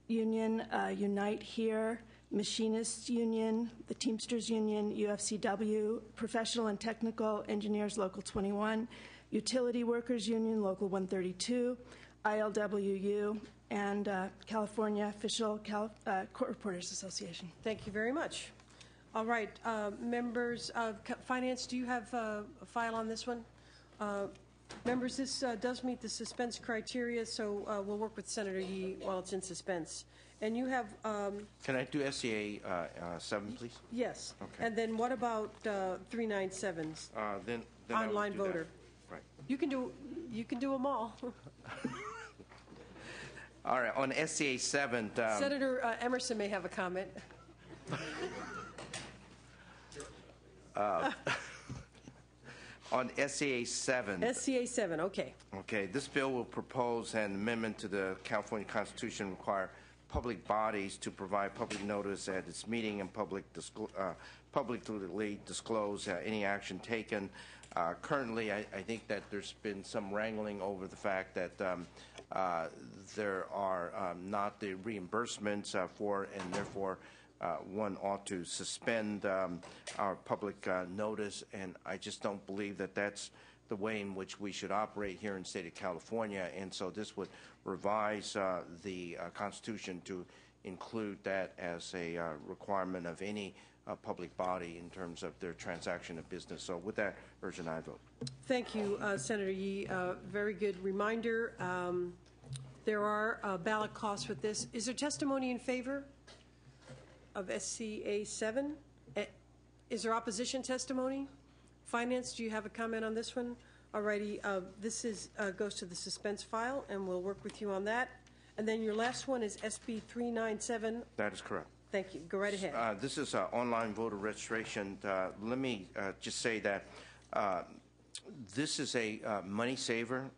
Union, Unite Here, Machinists Union, the Teamsters Union, UFCW, Professional and Technical Engineers Local 21, Utility Workers Union Local 132, ILWU, and California Official Court Reporters Association. Thank you very much. All right, members of Finance, do you have a file on this one? Members, this does meet the suspense criteria, so we'll work with Senator Yee while it's in suspense. And you have... Can I do SCA 7, please? Yes. Okay. And then what about 397s? Then online I will do voter. that. Right. You can do them all. All right. On SCA 7, Senator Emerson may have a comment. on SCA 7. SCA 7. Okay. Okay. This bill will propose an amendment to the California Constitution require public bodies to provide public notice at its meeting and publicly disclose any action taken. Currently, I think that there's been some wrangling over the fact that there are not the reimbursements for, and therefore one ought to suspend our public notice, and I just don't believe that that's the way in which we should operate here in the state of California, and so this would revise the Constitution to include that as a requirement of any public body in terms of their transaction of business. So with that, urge an aye vote. Thank you, Senator Yee. Very good reminder. There are ballot costs with this. Is there testimony in favor of SCA 7? Is there opposition testimony? Finance, do you have a comment on this one? All righty. This goes to the suspense file, and we'll work with you on that. And then your last one is SB 397. That is correct. Thank you. Go right ahead. This is online voter registration. Let me just say that this is a money saver.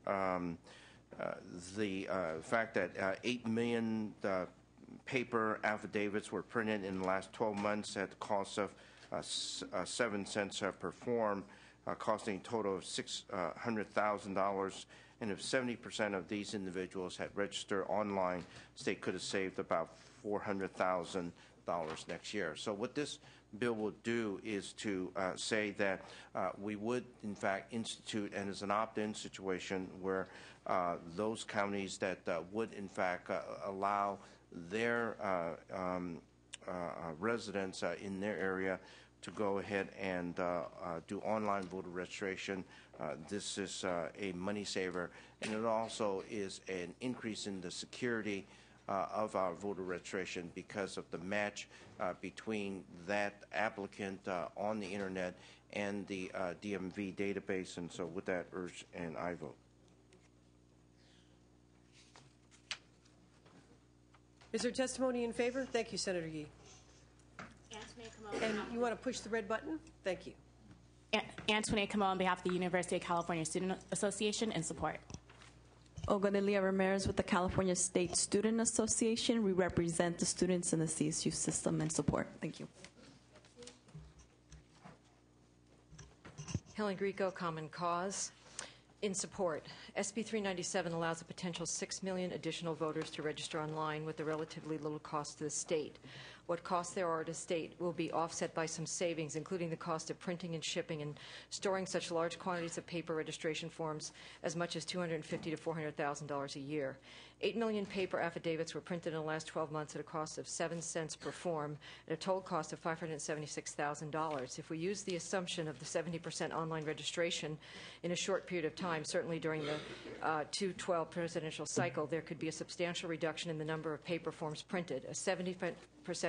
The fact that 8 million paper affidavits were printed in the last 12 months at the cost of 7 cents per form, costing a total of $600,000. And if 70% of these individuals had registered online, the state could have saved about $400,000 next year. So what this bill will do is to say that we would, in fact, institute, and as an opt-in situation where those counties that would, in fact, allow their residents in their area to go ahead and do online voter registration. This is a money saver, and it also is an increase in the security of our voter registration because of the match between that applicant on the internet and the DMV database. And so with that, urge an aye vote. Is there testimony in favor? Thank you, Senator Yee. And you want to push the red button? Thank you. Antoinette Camo on behalf of the University of California Student Association in support. Olga Delia Ramirez with the California State Student Association. We represent the students in the CSU system and support. Thank you. Helen Grieco, Common Cause. In support, SB 397 allows a potential 6 million additional voters to register online with a relatively little cost to the state. what costs there are to state will be offset by some savings, including the cost of printing and shipping and storing such large quantities of paper registration forms as much as $250,000 to $400,000 a year. 8 million paper affidavits were printed in the last 12 months at a cost of 7 cents per form at a total cost of $576,000. If we use the assumption of the 70% online registration in a short period of time, certainly during the 2012 presidential cycle, there could be a substantial reduction in the number of paper forms printed. A 70%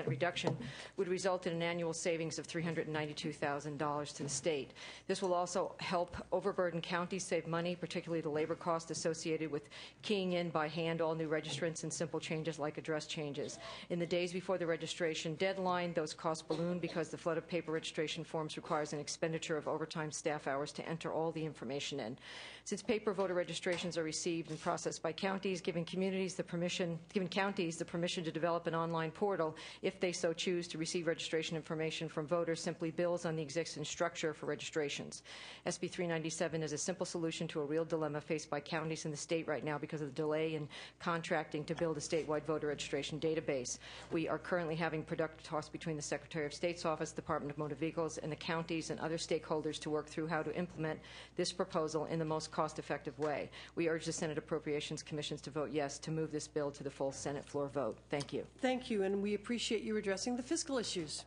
reduction would result in an annual savings of $392,000 to the state. This will also help overburdened counties save money, particularly the labor cost associated with keying in by hand all new registrants and simple changes like address changes. In the days before the registration deadline, those costs balloon because the flood of paper registration forms requires an expenditure of overtime staff hours to enter all the information in. Since paper voter registrations are received and processed by counties, giving counties the permission to develop an online portal if they so choose to receive registration information from voters simply builds on the existing structure for registrations. SB 397 is a simple solution to a real dilemma faced by counties in the state right now because of the delay in contracting to build a statewide voter registration database. We are currently having productive talks between the Secretary of State's office, Department of Motor Vehicles, and the counties and other stakeholders to work through how to implement this proposal in the most cost-effective way. We urge the Senate Appropriations Commissions to vote yes to move this bill to the full Senate floor vote. Thank you. Thank you, and we appreciate you addressing the fiscal issues.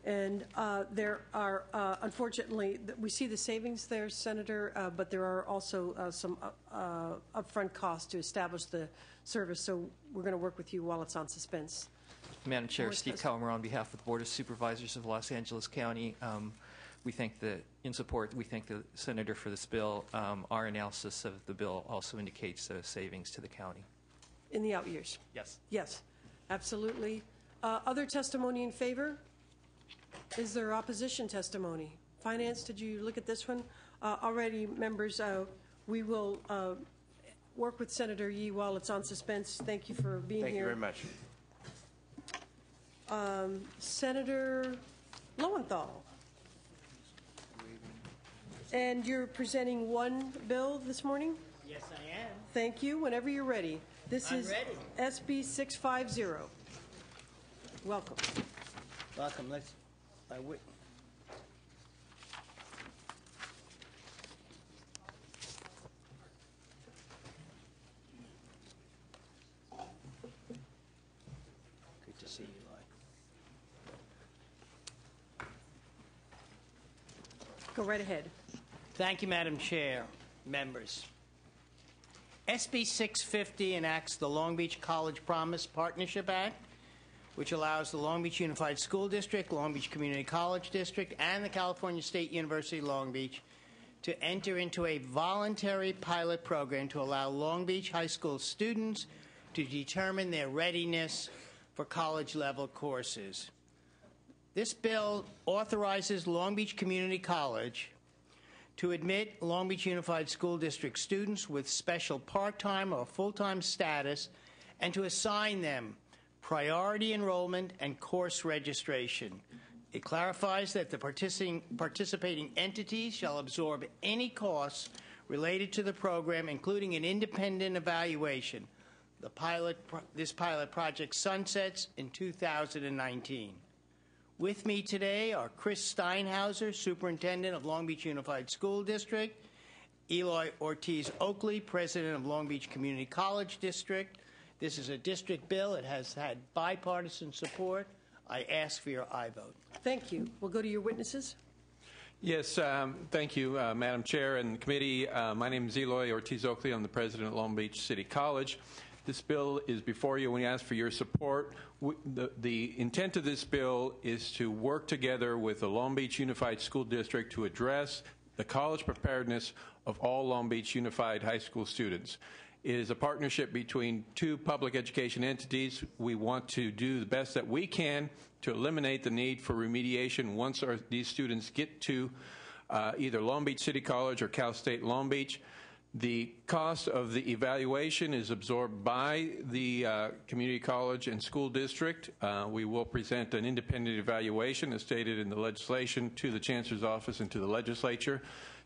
And there are, unfortunately, we see the savings there, Senator, but there are also some upfront costs to establish the service, so we're going to work with you while it's on suspense. Madam Chair, Steve Calmer on behalf of the Board of Supervisors of Los Angeles County. We thank the Senator for this bill. Our analysis of the bill also indicates savings to the county. In the out years? Yes. Yes, absolutely. Other testimony in favor? Is there opposition testimony? Finance, did you look at this one? Already, members, we will work with Senator Yee while it's on suspense. Thank you for being here. Thank you very much. Senator Lowenthal. And you're presenting one bill this morning? Yes, I am. Thank you. Whenever you're ready. This is ready. SB 650. Welcome. Welcome. Let's. Wait. Good to see you, Eli. Go right ahead. Thank you, Madam Chair, members. SB 650 enacts the Long Beach College Promise Partnership Act, which allows the Long Beach Unified School District, Long Beach Community College District, and the California State University Long Beach to enter into a voluntary pilot program to allow Long Beach high school students to determine their readiness for college-level courses. This bill authorizes Long Beach Community College to admit Long Beach Unified School District students with special part-time or full-time status and to assign them priority enrollment and course registration. It clarifies that the participating entities shall absorb any costs related to the program, including an independent evaluation. This pilot project sunsets in 2019. With me today are Chris Steinhauser, Superintendent of Long Beach Unified School District, Eloy Ortiz Oakley, President of Long Beach Community College District. This is a district bill. It has had bipartisan support. I ask for your aye vote. Thank you. We'll go to your witnesses. Yes, thank you, Madam Chair and the committee. My name is Eloy Ortiz Oakley. I'm the president of Long Beach City College. This bill is before you. We ask for your support. The intent of this bill is to work together with the Long Beach Unified School District to address the college preparedness of all Long Beach Unified High School students. It is a partnership between two public education entities. We want to do the best that we can to eliminate the need for remediation once these students get to either Long Beach City College or Cal State Long Beach. The cost of the evaluation is absorbed by the community college and school district. We will present an independent evaluation as stated in the legislation to the Chancellor's office and to the legislature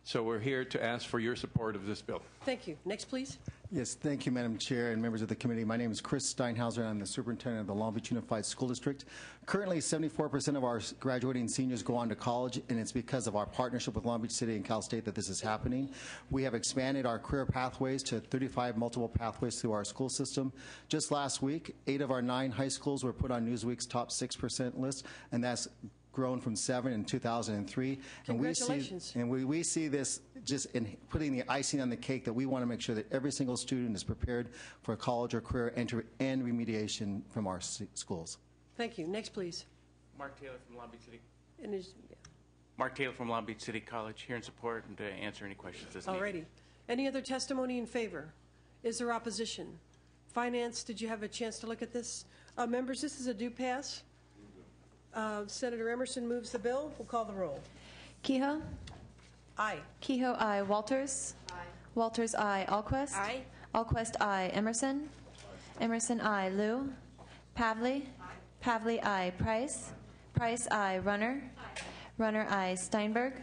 So we're here to ask for your support of this bill. Thank you. Next, please. Yes, thank you, Madam Chair and members of the committee. My name is Chris Steinhauser, and I'm the superintendent of the Long Beach Unified School District. Currently, 74% of our graduating seniors go on to college, and it's because of our partnership with Long Beach City and Cal State that this is happening. We have expanded our career pathways to 35 multiple pathways through our school system. Just last week, 8 of our 9 high schools were put on Newsweek's top 6% list, and that's grown from 7 in 2003. Congratulations. And we see this just in putting the icing on the cake, that we want to make sure that every single student is prepared for a college or career entry and remediation from our schools. Thank you. Next, please. Mark Taylor from Long Beach City. And there's, Mark Taylor from Long Beach City College, here in support and to answer any questions as needed. alrighty. Any other testimony in favor? Is there opposition? Finance, did you have a chance to look at this? Members, this is a due pass. Senator Emerson moves the bill. We'll call the roll. Kehoe? Aye. Kehoe, aye. Walters? Aye. Walters, aye. Alquist? Aye. Alquist, aye. Emerson? Emerson, aye. Liu? Pavley? Pavley, aye. Price? Price, aye. Runner? Runner, aye. Steinberg?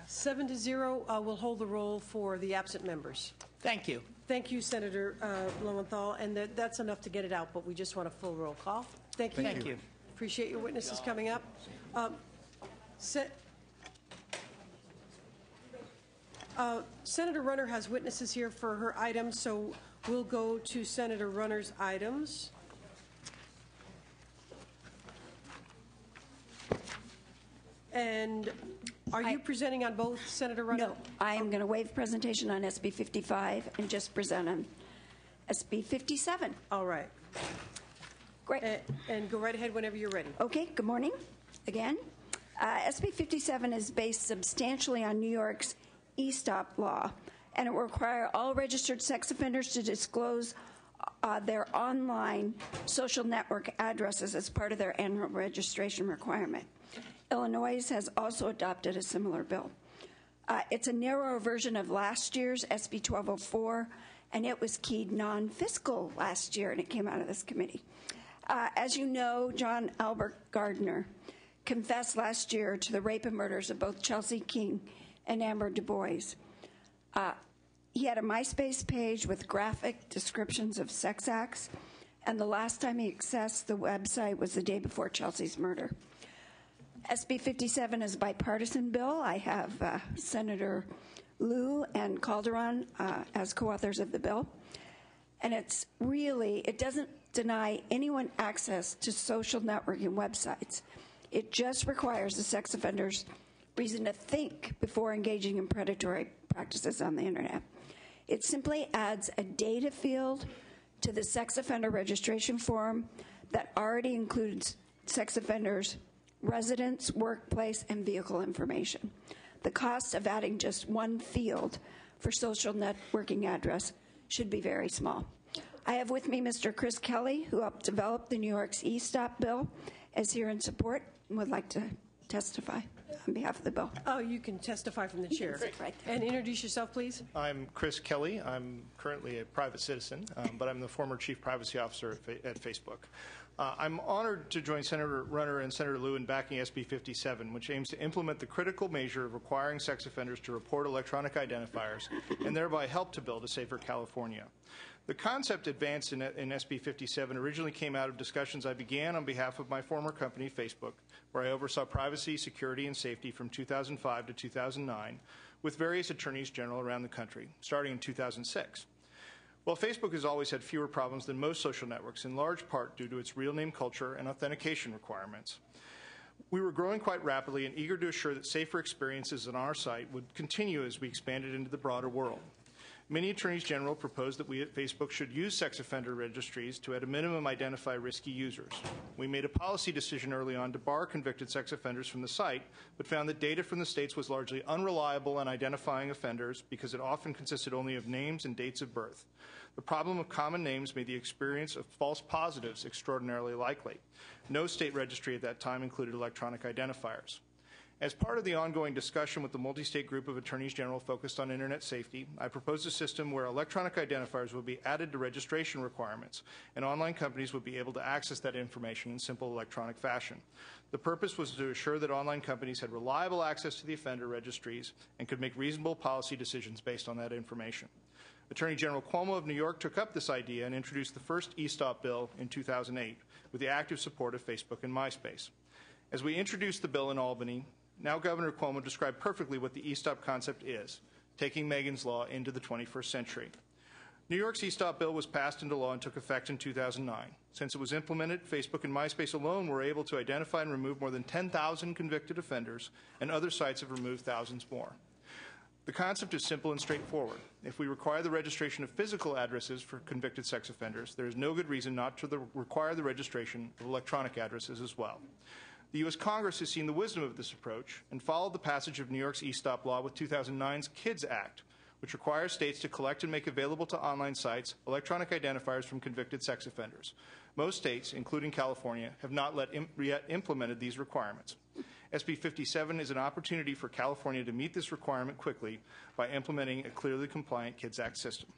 7 to 0. We'll hold the roll for the absent members. Thank you. Thank you, Senator Lowenthal. And that's enough to get it out, but we just want a full roll call. Thank you. Thank you. Appreciate your witnesses coming up. Senator Runner has witnesses here for her items, so we'll go to Senator Runner's items. And are you presenting on both, Senator Runner? No, I am going to waive presentation on SB 55 and just present on SB 57. All right. Great. And go right ahead whenever you're ready. Okay, good morning again. SB 57 is based substantially on New York's e-stop law, and it will require all registered sex offenders to disclose their online social network addresses as part of their annual registration requirement. Illinois has also adopted a similar bill. It's a narrower version of last year's SB 1204, and it was keyed non-fiscal last year, and it came out of this committee. As you know, John Albert Gardner confessed last year to the rape and murders of both Chelsea King and Amber Du Bois. He had a MySpace page with graphic descriptions of sex acts, and the last time he accessed the website was the day before Chelsea's murder. SB 57 is a bipartisan bill. I have Senator Liu and Calderon as co-authors of the bill. And it doesn't deny anyone access to social networking websites. It just requires the sex offenders reason to think before engaging in predatory practices on the internet. It simply adds a data field to the sex offender registration form that already includes sex offenders' residence, workplace, and vehicle information. The cost of adding just one field for social networking address should be very small. I have with me Mr. Chris Kelly, who helped develop the New York's e-stop bill, is here in support and would like to testify on behalf of the bill. Oh, you can testify from the chair. Right. And introduce yourself, please. I'm Chris Kelly. I'm currently a private citizen, but I'm the former chief privacy officer at Facebook. I'm honored to join Senator Runner and Senator Liu in backing SB 57, which aims to implement the critical measure of requiring sex offenders to report electronic identifiers and thereby help to build a safer California. The concept advanced in SB 57 originally came out of discussions I began on behalf of my former company, Facebook, where I oversaw privacy, security, and safety from 2005 to 2009 with various attorneys general around the country, starting in 2006. Well, Facebook has always had fewer problems than most social networks, in large part due to its real name culture and authentication requirements. We were growing quite rapidly and eager to assure that safer experiences on our site would continue as we expanded into the broader world. Many attorneys general proposed that we at Facebook should use sex offender registries to, at a minimum, identify risky users. We made a policy decision early on to bar convicted sex offenders from the site, but found that data from the states was largely unreliable in identifying offenders because it often consisted only of names and dates of birth. The problem of common names made the experience of false positives extraordinarily likely. No state registry at that time included electronic identifiers. As part of the ongoing discussion with the multi-state group of attorneys general focused on internet safety, I proposed a system where electronic identifiers would be added to registration requirements, and online companies would be able to access that information in simple electronic fashion. The purpose was to assure that online companies had reliable access to the offender registries and could make reasonable policy decisions based on that information. Attorney General Cuomo of New York took up this idea and introduced the first e-stop bill in 2008 with the active support of Facebook and MySpace. As we introduced the bill in Albany, now Governor Cuomo described perfectly what the e-stop concept is, taking Megan's Law into the 21st century. New York's e-stop bill was passed into law and took effect in 2009. Since it was implemented, Facebook and MySpace alone were able to identify and remove more than 10,000 convicted offenders, and other sites have removed thousands more. The concept is simple and straightforward. If we require the registration of physical addresses for convicted sex offenders, there is no good reason not to require the registration of electronic addresses as well. The U.S. Congress has seen the wisdom of this approach and followed the passage of New York's e-stop law with 2009's KIDS Act, which requires states to collect and make available to online sites electronic identifiers from convicted sex offenders. Most states, including California, have not yet implemented these requirements. SB 57 is an opportunity for California to meet this requirement quickly by implementing a clearly compliant KIDS Act system.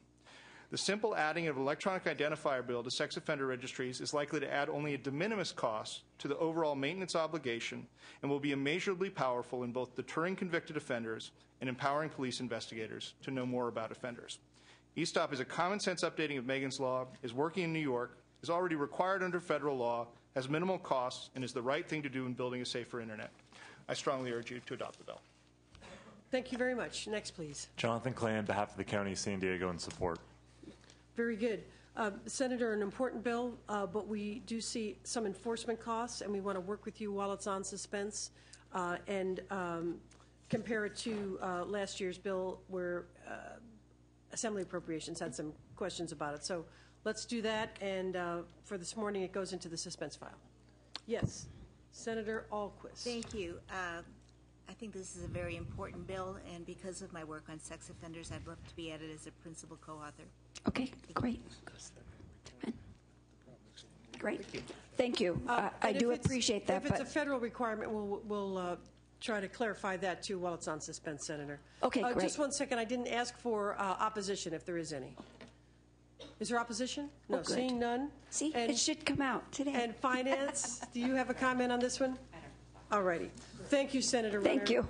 The simple adding of an electronic identifier bill to sex offender registries is likely to add only a de minimis cost to the overall maintenance obligation and will be immeasurably powerful in both deterring convicted offenders and empowering police investigators to know more about offenders. e-stop is a common-sense updating of Megan's Law, is working in New York, is already required under federal law, has minimal costs, and is the right thing to do in building a safer internet. I strongly urge you to adopt the bill. Thank you very much. Next, please. Jonathan Clay on behalf of the County of San Diego in support. Very good. Senator, an important bill, but we do see some enforcement costs, and we want to work with you while it's on suspense and compare it to last year's bill where Assembly Appropriations had some questions about it. So let's do that, and for this morning it goes into the suspense file. Yes, Senator Alquist. Thank you. I think this is a very important bill, and because of my work on sex offenders, I'd love to be added as a principal co-author. Okay, great. Great. Thank you. I do appreciate that. If it's a federal requirement, we'll try to clarify that, too, while it's on suspense, Senator. Okay, great. Just 1 second. I didn't ask for opposition, if there is any. Is there opposition? No. Good. Seeing none? See, it should come out today. And Finance, do you have a comment on this one? All righty. Thank you, Senator Runner. Thank you.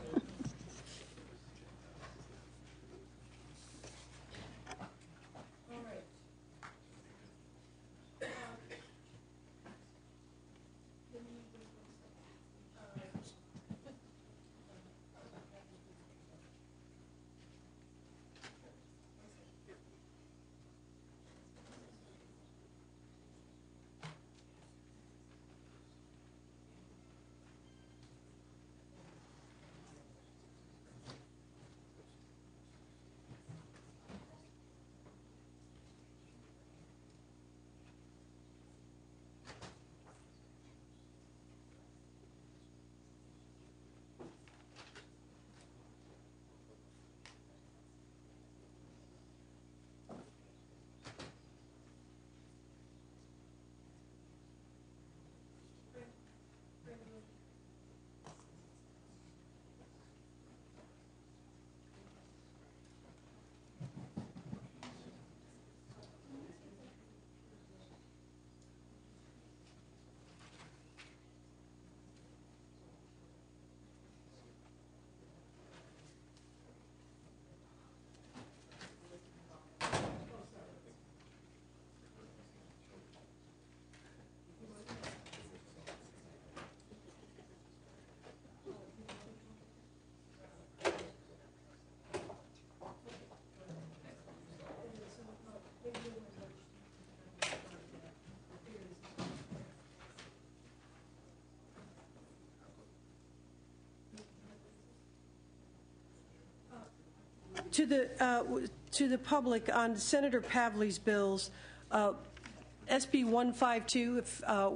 To the public on Senator Pavley's bills, SB 152,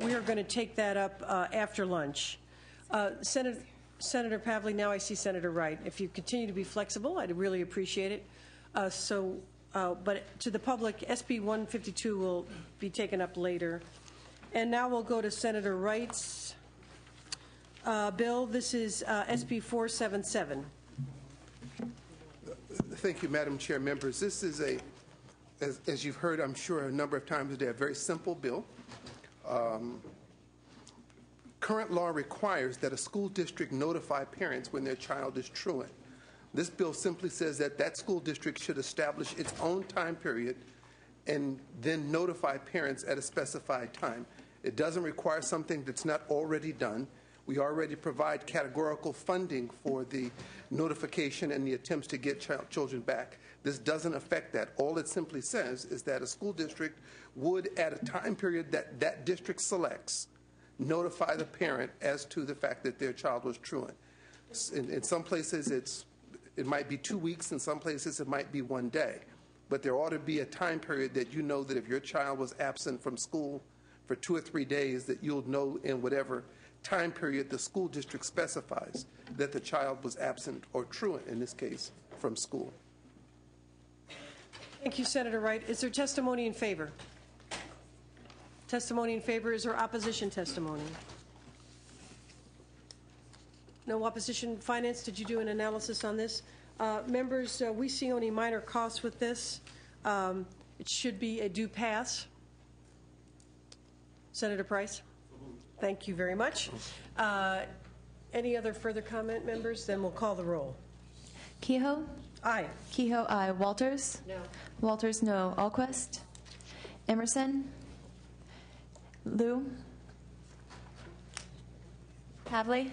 we are going to take that up after lunch. Senator Pavley, now I see Senator Wright. If you continue to be flexible, I'd really appreciate it. But to the public, SB 152 will be taken up later. And now we'll go to Senator Wright's bill. This is SB 477. Thank you, Madam Chair. Members, this is as you've heard, I'm sure, a number of times today, a very simple bill. Current law requires that a school district notify parents when their child is truant. This bill simply says that that school district should establish its own time period and then notify parents at a specified time. It doesn't require something that's not already done. We already provide categorical funding for the notification and the attempts to get children back. This doesn't affect that. All it simply says is that a school district would, at a time period that that district selects, notify the parent as to the fact that their child was truant. In some places, it might be 2 weeks. In some places, it might be 1 day. But there ought to be a time period that you know that if your child was absent from school for 2 or 3 days, that you'll know in whatever time period the school district specifies that the child was absent or truant, in this case, from school. Thank you, Senator Wright. Is there testimony in favor? Testimony in favor. Is there opposition testimony? No opposition. Finance, did you do an analysis on this? Members, we see only minor costs with this. It should be a due pass. Senator Price? Thank you very much. Any other further comment, members? Then we'll call the roll. Kehoe? Aye. Kehoe, aye. Walters? No. Walters, no. Alquist? Emerson? Liu? Pavley?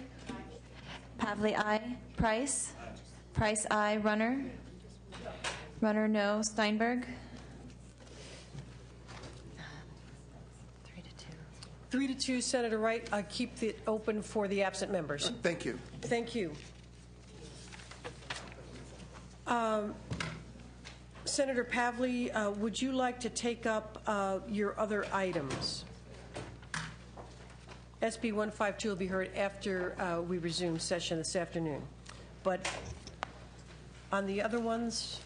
Pavley, aye. Price? Price, aye. Runner? Runner, no. Steinberg? 3-2, Senator Wright. I keep it open for the absent members. Thank you. Thank you. Senator Pavley, would you like to take up your other items? SB 152 will be heard after we resume session this afternoon. But on the other ones,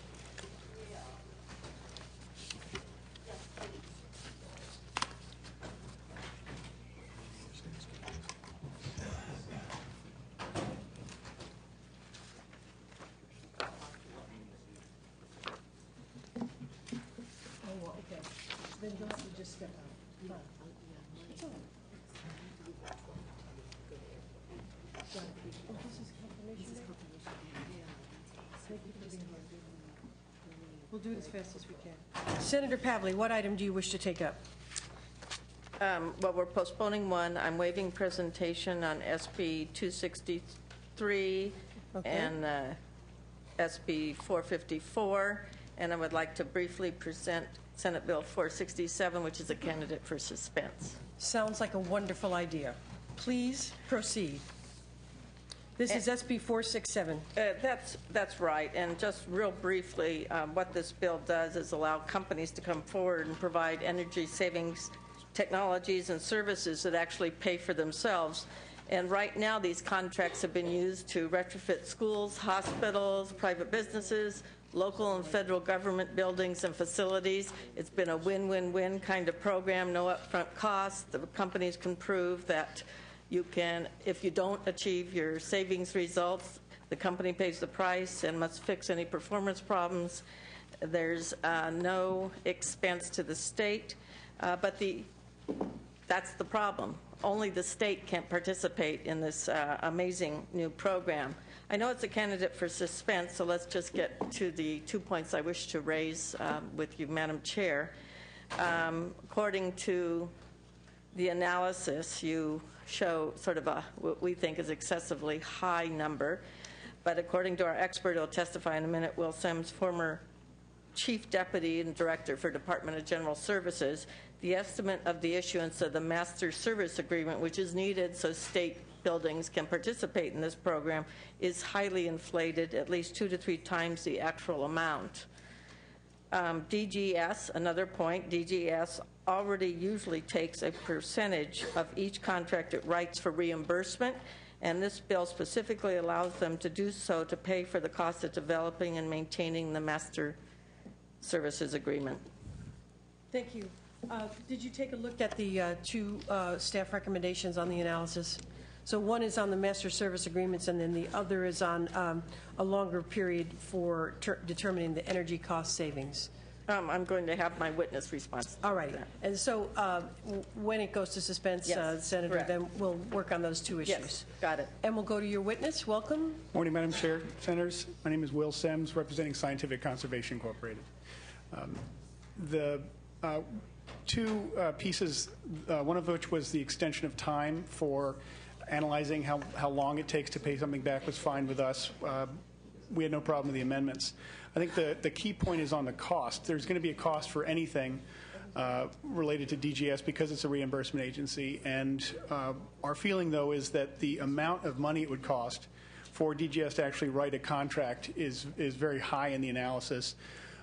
then don't just step out. It's all right. Oh, this is confirmation day? We'll do it as fast as we can. Senator Pavley, what item do you wish to take up? Well, we're postponing one. I'm waiving presentation on SB 263 and SB 454, and I would like to briefly present Senate Bill 467, which is a candidate for suspense. Sounds like a wonderful idea. Please proceed. This is SB 467. That's right. And just real briefly, what this bill does is allow companies to come forward and provide energy savings technologies and services that actually pay for themselves. And right now, these contracts have been used to retrofit schools, hospitals, private businesses, local and federal government buildings and facilities. It's been a win-win-win kind of program, no upfront costs. The companies can prove that you can, if you don't achieve your savings results, the company pays the price and must fix any performance problems. There's no expense to the state, but that's the problem. Only the state can't participate in this amazing new program. I know it's a candidate for suspense, so let's just get to the 2 points I wish to raise with you, Madam Chair. According to the analysis, you show sort of what we think is excessively high number, but according to our expert who will testify in a minute, Will Sims, former Chief Deputy and Director for Department of General Services, the estimate of the issuance of the Master Service Agreement, which is needed so state buildings can participate in this program, is highly inflated, at least 2 to 3 times the actual amount. DGS, another point, DGS already usually takes a percentage of each contract it writes for reimbursement, and this bill specifically allows them to do so to pay for the cost of developing and maintaining the Master Services Agreement. Thank you. Did you take a look at the two staff recommendations on the analysis? So one is on the master service agreements, and then the other is on a longer period for determining the energy cost savings. I'm going to have my witness response. All right. And so when it goes to suspense, Yes, Senator, correct. then we'll work on those two issues. Yes, got it. And we'll go to your witness. Welcome. Morning, Madam Chair, Senators. My name is Will Sims, representing Scientific Conservation Incorporated. The two pieces, one of which was the extension of time for analyzing how long it takes to pay something back, was fine with us. We had no problem with the amendments. I think the key point is on the cost. There's going to be a cost for anything related to DGS because it's a reimbursement agency. And our feeling, though, is that the amount of money it would cost for DGS to actually write a contract is very high in the analysis.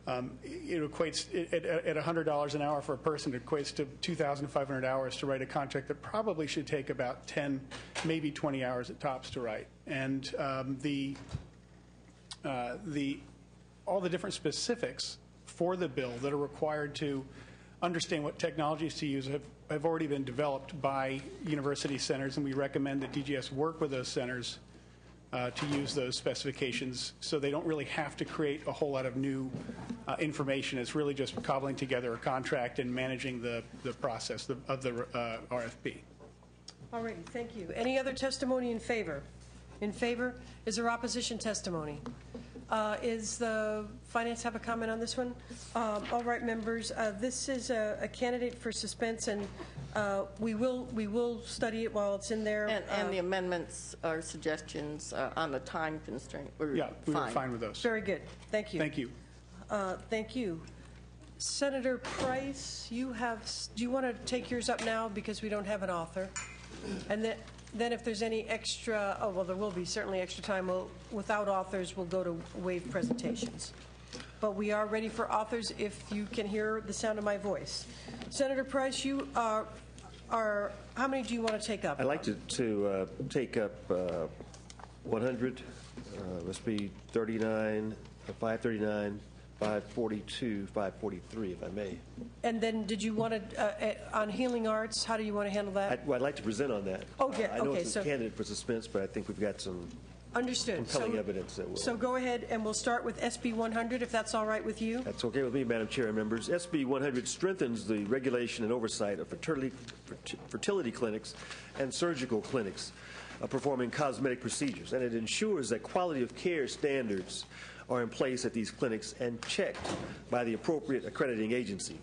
It equates at $100 an hour for a person. It equates to 2,500 hours to write a contract that probably should take about 10, maybe 20 hours at tops to write. And all the different specifics for the bill that are required to understand what technologies to use have already been developed by university centers, and we recommend that DGS work with those centers to use those specifications so they don't really have to create a whole lot of new information. It's really just cobbling together a contract and managing the process of the RFP. All righty. Thank you. Any other testimony in favor? In favor? Is there opposition testimony? Is the finance have a comment on this one? All right, members. This is a candidate for suspense, and we will study it while it's in there. And the amendments or suggestions on the time constraint. Yeah, we were fine with those. Very good. Thank you. Thank you. Thank you. Senator Price, do you want to take yours up now because we don't have an author? And then if there's any extra, well, there will be certainly extra time. Without authors, we'll go to waive presentations. But we are ready for authors if you can hear the sound of my voice. Senator Price, you are how many do you want to take up? I'd like to take up 100, must be 39, 539, 542, 543, if I may. And then did you want to, on healing arts, how do you want to handle that? I'd like to present on that. Oh, yeah, I know okay, it's a candidate for suspense, but I think we've got some compelling evidence that will. So go ahead, and we'll start with SB 100, if that's all right with you. That's okay with me, Madam Chair and members. SB 100 strengthens the regulation and oversight of fertility clinics and surgical clinics performing cosmetic procedures, and it ensures that quality of care standards are in place at these clinics and checked by the appropriate accrediting agency.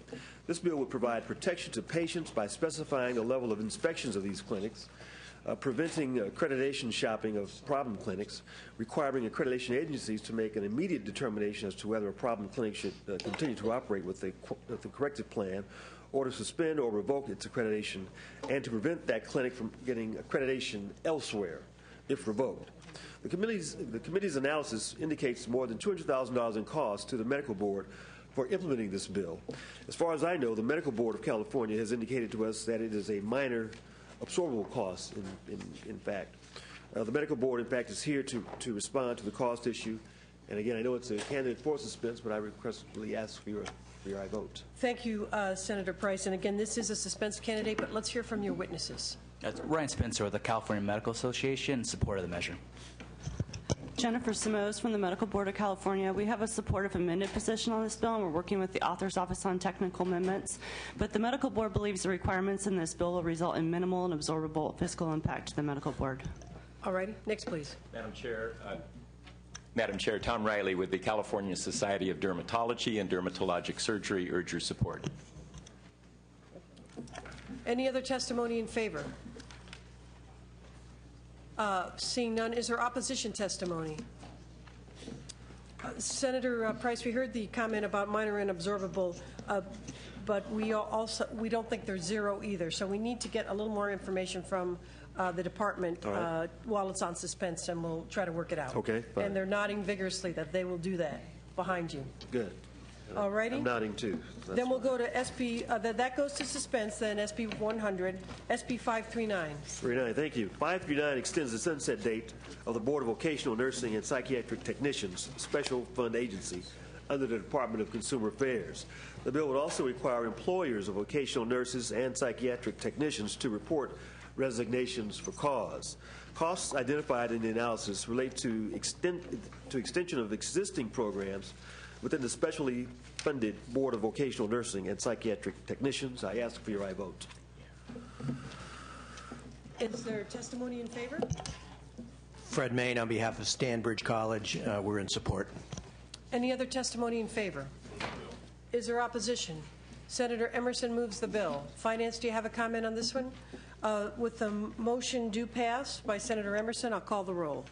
This bill would provide protection to patients by specifying the level of inspections of these clinics, preventing accreditation shopping of problem clinics, requiring accreditation agencies to make an immediate determination as to whether a problem clinic should continue to operate with the corrective plan, or to suspend or revoke its accreditation, and to prevent that clinic from getting accreditation elsewhere if revoked. The committee's analysis indicates more than $200,000 in costs to the medical board for implementing this bill. As far as I know, the Medical Board of California has indicated to us that it is a minor absorbable cost, in fact. The Medical Board, in fact, is here to respond to the cost issue. And again, I know it's a candidate for suspense, but I requestfully ask for your aye vote. Thank you, Senator Price. And again, this is a suspense candidate, but let's hear from your witnesses. Ryan Spencer with the California Medical Association in support of the measure. Jennifer Simoes from the Medical Board of California. We have a supportive amended position on this bill, and we're working with the author's office on technical amendments. But the Medical Board believes the requirements in this bill will result in minimal and absorbable fiscal impact to the Medical Board. All righty. Next, please. Madam Chair, Tom Riley with the California Society of Dermatology and Dermatologic Surgery urge your support. Any other testimony in favor? Seeing none, is there opposition testimony? Senator Price, we heard the comment about minor and absorbable, but we don't think there's zero either. So we need to get a little more information from the department while it's on suspense, and we'll try to work it out. Okay, fine. And they're nodding vigorously that they will do that behind you. Good. All righty. I'm nodding too. So then we'll go to SB, that goes to suspense, then SB 100, SB 539. 539, thank you. 539 extends the sunset date of the Board of Vocational Nursing and Psychiatric Technicians Special Fund Agency under the Department of Consumer Affairs. The bill would also require employers of vocational nurses and psychiatric technicians to report resignations for cause. Costs identified in the analysis relate to extension of existing programs within the specially funded Board of Vocational Nursing and Psychiatric Technicians. I ask for your aye vote. Is there testimony in favor? Fred Main on behalf of Stanbridge College. We're in support. Any other testimony in favor? Is there opposition? Senator Emerson moves the bill. Finance, do you have a comment on this one? With the motion do pass by Senator Emerson, I'll call the roll.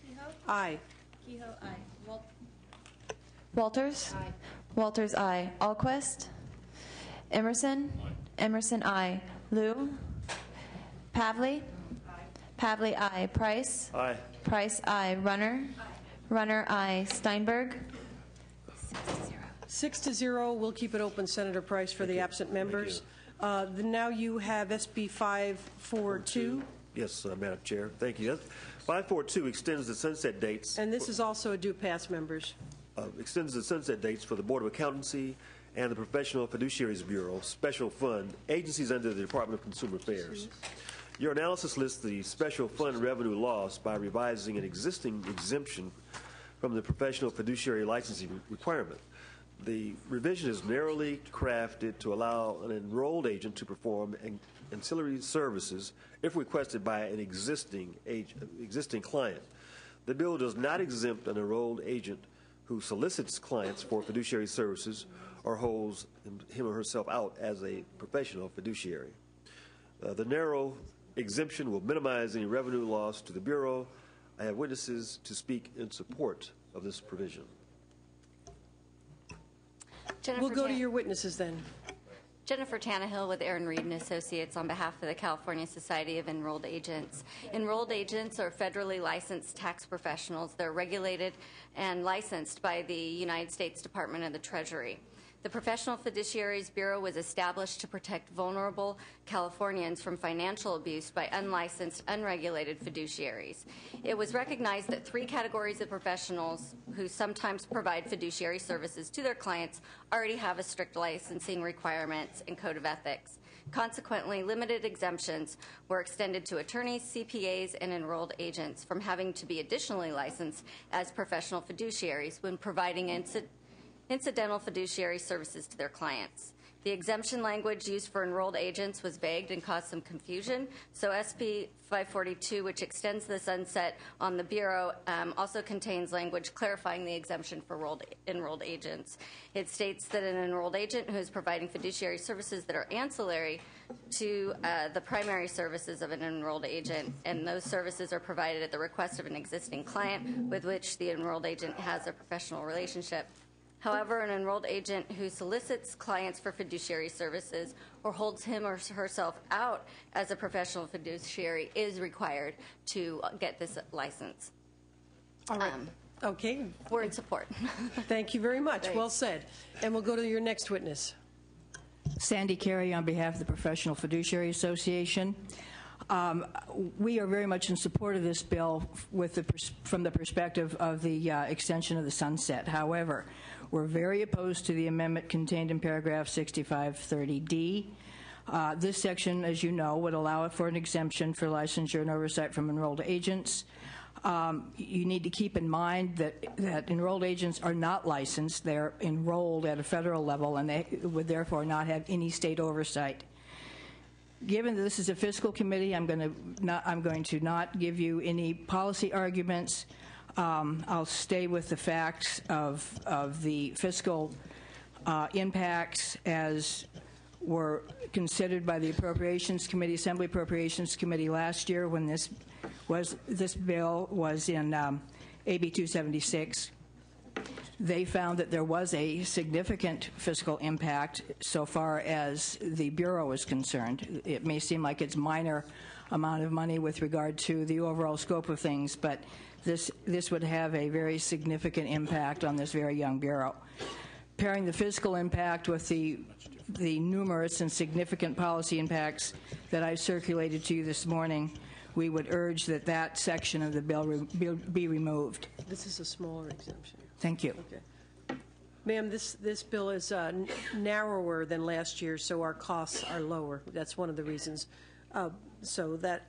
Kehoe? Aye. Kehoe, aye. Walters? Aye. Walters, aye. Alquist? Emerson? Aye. Emerson, aye. Liu? Pavley? Aye. Pavley, aye. Price? Aye. Price, aye. Runner? Aye. Runner, aye. Steinberg? 6-0. We'll keep it open, Senator Price, for the absent members. Now you have SB 542. Yes, Madam Chair. Thank you. 542 extends the sunset dates. And this is also a due pass, members. Extends the sunset dates for the Board of Accountancy and the Professional Fiduciaries Bureau, Special Fund, agencies under the Department of Consumer Affairs. Your analysis lists the special fund revenue loss by revising an existing exemption from the professional fiduciary licensing requirement. The revision is narrowly crafted to allow an enrolled agent to perform ancillary services if requested by an existing client. The bill does not exempt an enrolled agent who solicits clients for fiduciary services or holds him or herself out as a professional fiduciary. The narrow exemption will minimize any revenue loss to the Bureau. I have witnesses to speak in support of this provision. We'll go to your witnesses then. Jennifer Tannehill with Aaron Reed & Associates on behalf of the California Society of Enrolled Agents. Enrolled agents are federally licensed tax professionals. They're regulated and licensed by the United States Department of the Treasury. The Professional Fiduciaries Bureau was established to protect vulnerable Californians from financial abuse by unlicensed, unregulated fiduciaries. It was recognized that three categories of professionals who sometimes provide fiduciary services to their clients already have a strict licensing requirements and code of ethics. Consequently, limited exemptions were extended to attorneys, CPAs, and enrolled agents from having to be additionally licensed as professional fiduciaries when providing incidental fiduciary services to their clients. The exemption language used for enrolled agents was vague and caused some confusion, so SB 542, which extends the sunset on the Bureau, also contains language clarifying the exemption for enrolled agents. It states that an enrolled agent who is providing fiduciary services that are ancillary to the primary services of an enrolled agent, and those services are provided at the request of an existing client with which the enrolled agent has a professional relationship. However, an enrolled agent who solicits clients for fiduciary services or holds him or herself out as a professional fiduciary is required to get this license. All right. Okay. We're in support. Thank you very much. Well said. And we'll go to your next witness. Sandy Carey on behalf of the Professional Fiduciary Association. We are very much in support of this bill from the perspective of the extension of the sunset. However, we're very opposed to the amendment contained in paragraph 6530D. This section, as you know, would allow for an exemption for licensure and oversight from enrolled agents. You need to keep in mind that enrolled agents are not licensed. They're enrolled at a federal level, and they would therefore not have any state oversight. Given that this is a fiscal committee, I'm going to not give you any policy arguments. I'll stay with the facts of the fiscal impacts as were considered by the Appropriations Committee, Assembly Appropriations Committee last year when this bill was in AB 276. They found that there was a significant fiscal impact so far as the Bureau is concerned. It may seem like it's minor amount of money with regard to the overall scope of things, but this would have a very significant impact on this very young Bureau. Pairing the fiscal impact with the numerous and significant policy impacts that I circulated to you this morning, we would urge that that section of the bill be removed. This is a smaller exemption. Thank you. Okay. Ma'am, this bill is narrower than last year, so our costs are lower. That's one of the reasons So that,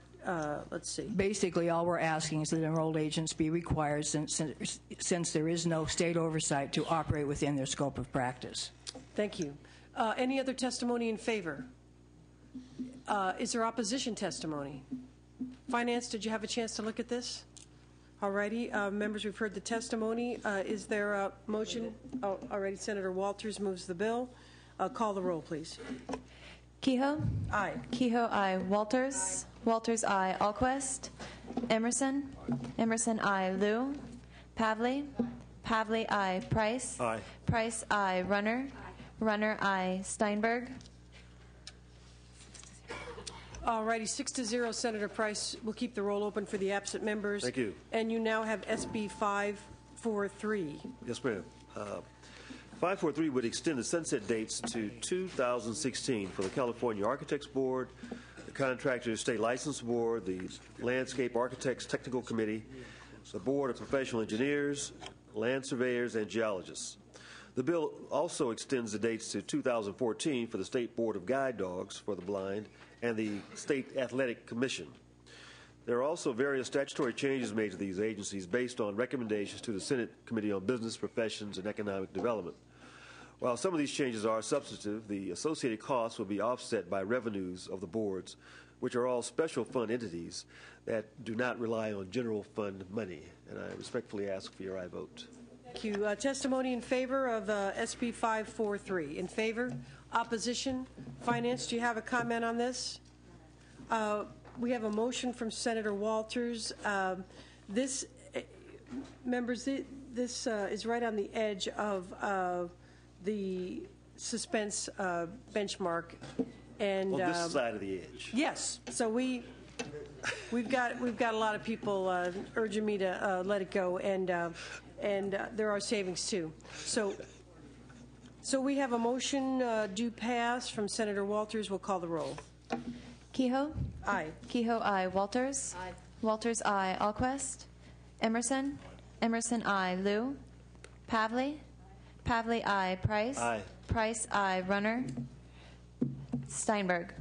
let's see. Basically, all we're asking is that enrolled agents be required, since there is no state oversight, to operate within their scope of practice. Thank you. Any other testimony in favor? Is there opposition testimony? Finance, did you have a chance to look at this? All righty. Members, we've heard the testimony. Is there a motion? Oh, all righty. Senator Walters moves the bill. Call the roll, please. Kehoe? Aye. Kehoe, aye. Walters? Walters, aye. Alquist? Emerson? Emerson, aye. Liu? Pavley? Pavley, aye. Price? Aye. Price, aye. Runner? Runner, aye. Steinberg? All righty, 6-0. Senator Price will keep the roll open for the absent members. Thank you. And you now have SB 543. Yes, ma'am. 543 would extend the sunset dates to 2016 for the California Architects Board, the Contractors State License Board, the Landscape Architects Technical Committee, the Board of Professional Engineers, Land Surveyors, and Geologists. The bill also extends the dates to 2014 for the State Board of Guide Dogs for the Blind and the State Athletic Commission. There are also various statutory changes made to these agencies based on recommendations to the Senate Committee on Business, Professions, and Economic Development. While some of these changes are substantive, the associated costs will be offset by revenues of the boards, which are all special fund entities that do not rely on general fund money. And I respectfully ask for your aye vote. Thank you. Testimony in favor of SB 543. In favor? Opposition? Finance, do you have a comment on this? We have a motion from Senator Walters. Members, this is right on the edge of the suspense benchmark. And on this side of the edge. Yes. So we've got a lot of people urging me to let it go, and there are savings too. So we have a motion due pass from Senator Walters. We'll call the roll. Kehoe? Aye. Kehoe, aye. Walters? Aye. Walters, aye. Alquist? Emerson? Emerson, aye. Liu? Pavley? Pavley, aye. Price? Aye. Price, aye. Runner? Steinberg?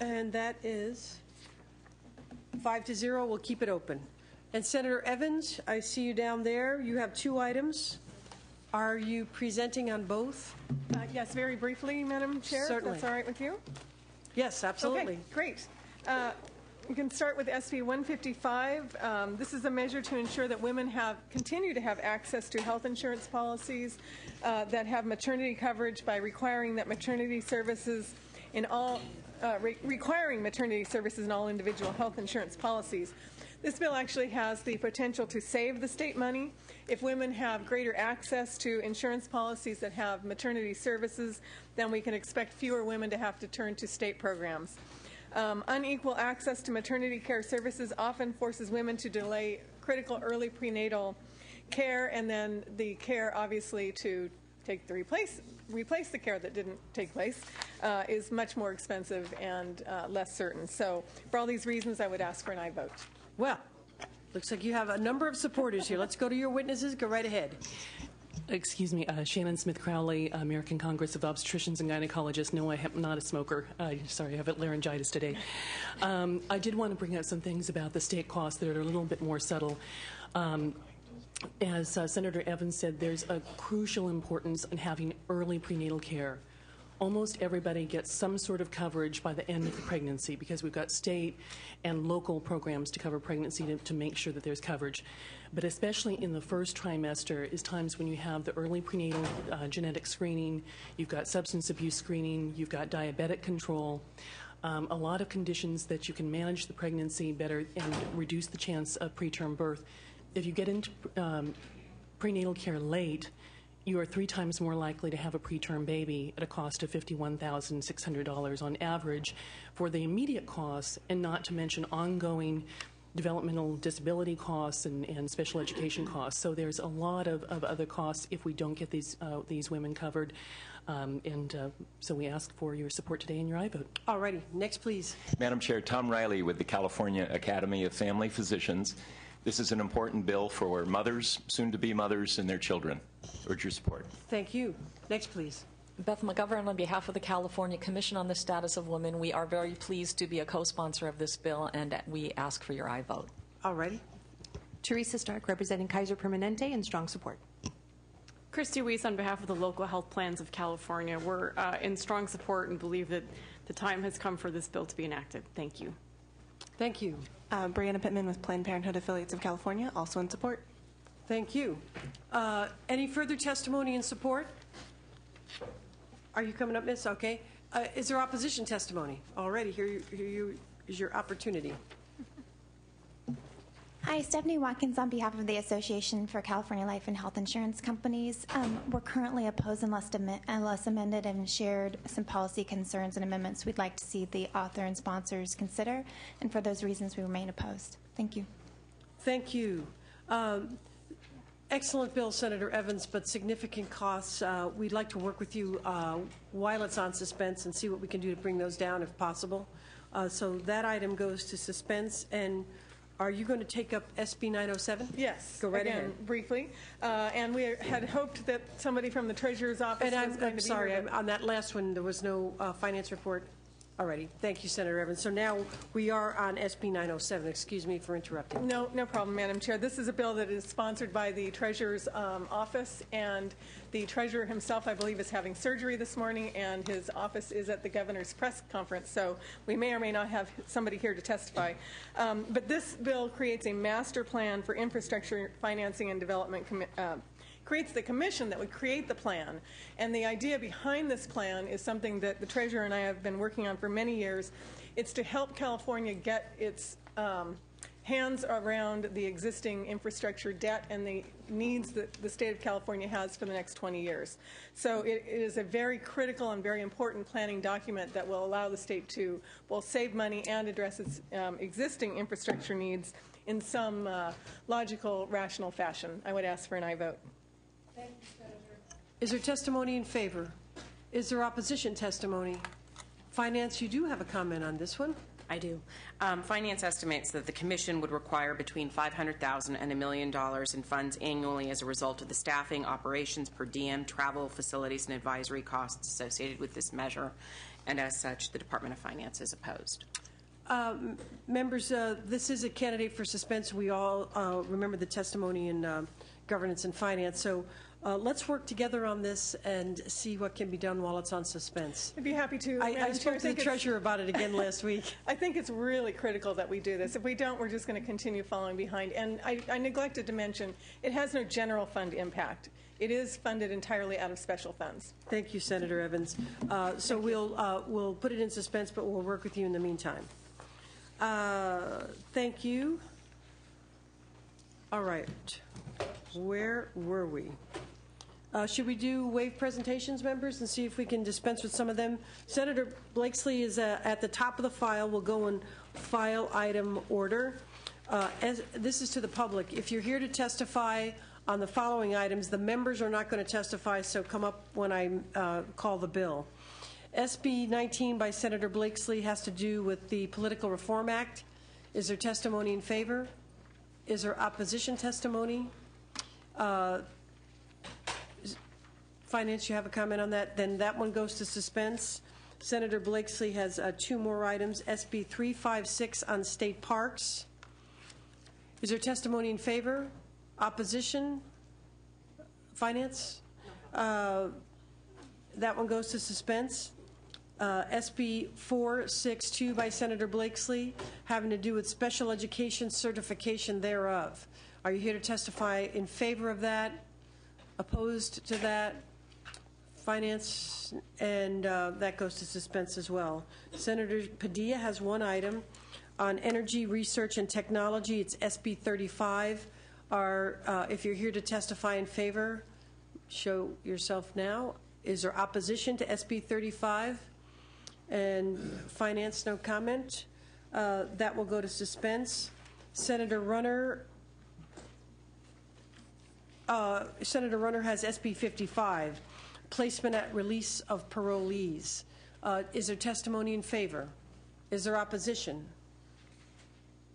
And that is 5-0. We'll keep it open. And Senator Evans, I see you down there. You have two items. Are you presenting on both? Yes, very briefly, Madam Chair. Certainly. If that's all right with you? Yes, absolutely. Okay, great. We can start with SB 155. This is a measure to ensure that women continue to have access to health insurance policies that have maternity coverage by requiring maternity services in all individual health insurance policies. This bill actually has the potential to save the state money. If women have greater access to insurance policies that have maternity services, then we can expect fewer women to have to turn to state programs. Unequal access to maternity care services often forces women to delay critical early prenatal care, and then the care, obviously, to replace the care that didn't take place is much more expensive and less certain. So for all these reasons, I would ask for an aye vote. Well, looks like you have a number of supporters here. Let's go to your witnesses. Go right ahead. Excuse me, Shannon Smith Crowley, American Congress of Obstetricians and Gynecologists. No, I am not a smoker. Sorry, I have laryngitis today. I did want to bring out some things about the state costs that are a little bit more subtle. As Senator Evans said, there's a crucial importance in having early prenatal care. Almost everybody gets some sort of coverage by the end of the pregnancy because we've got state and local programs to cover pregnancy to make sure that there's coverage. But especially in the first trimester is times when you have the early prenatal genetic screening, you've got substance abuse screening, you've got diabetic control, a lot of conditions that you can manage the pregnancy better and reduce the chance of preterm birth. If you get into prenatal care late, you are 3 times more likely to have a preterm baby at a cost of $51,600 on average for the immediate costs, and not to mention ongoing developmental disability costs and special education costs. So there's a lot of other costs if we don't get these women covered. So we ask for your support today and your aye vote. All righty. Next, please. Madam Chair, Tom Riley with the California Academy of Family Physicians. This is an important bill for mothers, soon-to-be mothers, and their children. Urge your support. Thank you. Next, please. Beth McGovern on behalf of the California Commission on the Status of Women. We are very pleased to be a co-sponsor of this bill, and we ask for your aye vote. All righty. Teresa Stark, representing Kaiser Permanente, in strong support. Christy Weiss on behalf of the Local Health Plans of California. We're in strong support and believe that the time has come for this bill to be enacted. Thank you. Thank you. Brianna Pittman with Planned Parenthood Affiliates of California, also in support. Thank you. Any further testimony in support? Are you coming up, Miss? Okay. Is there opposition testimony? Already, here is your opportunity. Hi, Stephanie Watkins on behalf of the Association for California Life and Health Insurance Companies. We're currently opposed unless amended and shared some policy concerns and amendments we'd like to see the author and sponsors consider, and for those reasons we remain opposed. Thank you. Thank you. Excellent bill, Senator Evans, but significant costs. We'd like to work with you while it's on suspense and see what we can do to bring those down if possible. So that item goes to suspense. And are you going to take up SB 907? Yes. Go right again, ahead. Briefly. And we had hoped that somebody from the Treasurer's office was going I'm to be sorry, here. on that last one, there was no finance report. Alrighty. Thank you, Senator Evans. So now we are on SB 907. Excuse me for interrupting. No problem, Madam Chair. This is a bill that is sponsored by the Treasurer's office, and the Treasurer himself, I believe, is having surgery this morning, and his office is at the Governor's press conference, so we may or may not have somebody here to testify. But this bill creates a master plan for infrastructure financing and development creates the commission that would create the plan. And the idea behind this plan is something that the Treasurer and I have been working on for many years. It's to help California get its hands around the existing infrastructure debt and the needs that the state of California has for the next 20 years. So it is a very critical and very important planning document that will allow the state to both save money and address its existing infrastructure needs in some logical, rational fashion. I would ask for an aye vote. Thank you, Senator. Is there testimony in favor? Is there opposition testimony? Finance, you do have a comment on this one. I do. Finance estimates that the Commission would require between $500,000 and $1 million in funds annually as a result of the staffing, operations, per diem, travel, facilities, and advisory costs associated with this measure, and as such, the Department of Finance is opposed. Members, this is a candidate for suspense. We all remember the testimony in Governance and Finance. So let's work together on this and see what can be done while it's on suspense. I'd be happy to. I spoke to the Treasurer about it again last week. I think it's really critical that we do this. If we don't, we're just going to continue following behind. And I neglected to mention, it has no general fund impact. It is funded entirely out of special funds. Thank you, Senator Evans. So we'll put it in suspense, but we'll work with you in the meantime. Thank you. All right. Where were we? Should we do wave presentations, members, and see if we can dispense with some of them? Senator Blakesley is at the top of the file. We'll go in file item order. This is to the public. If you're here to testify on the following items, the members are not going to testify, so come up when I call the bill. SB 19 by Senator Blakesley has to do with the Political Reform Act. Is there testimony in favor? Is there opposition testimony? Finance, you have a comment on that? Then that one goes to suspense. Senator Blakesley has two more items. SB 356 on state parks. Is there testimony in favor? Opposition? Finance? That one goes to suspense. SB 462 by Senator Blakesley, having to do with special education certification thereof. Are you here to testify in favor of that? Opposed to that? Finance, and that goes to suspense as well. Senator Padilla has one item on energy research and technology. It's SB 35. If you're here to testify in favor, show yourself now. Is there opposition to SB 35? And Finance, no comment. That will go to suspense. Senator Runner has SB 55, placement at release of parolees. Is there testimony in favor? Is there opposition?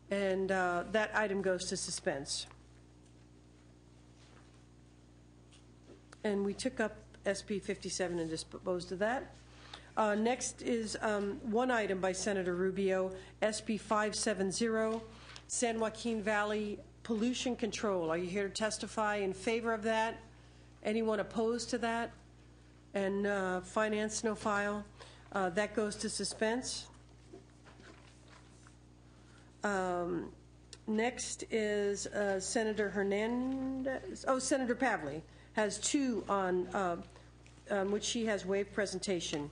And that item goes to suspense. And we took up SB 57 and disposed of that. Next is one item by Senator Rubio, SB 570, San Joaquin Valley Pollution Control. Are you here to testify in favor of that? Anyone opposed to that? And Finance, no file. That goes to suspense. Next is Senator Hernandez. Oh, Senator Pavley has two on which she has waived presentation.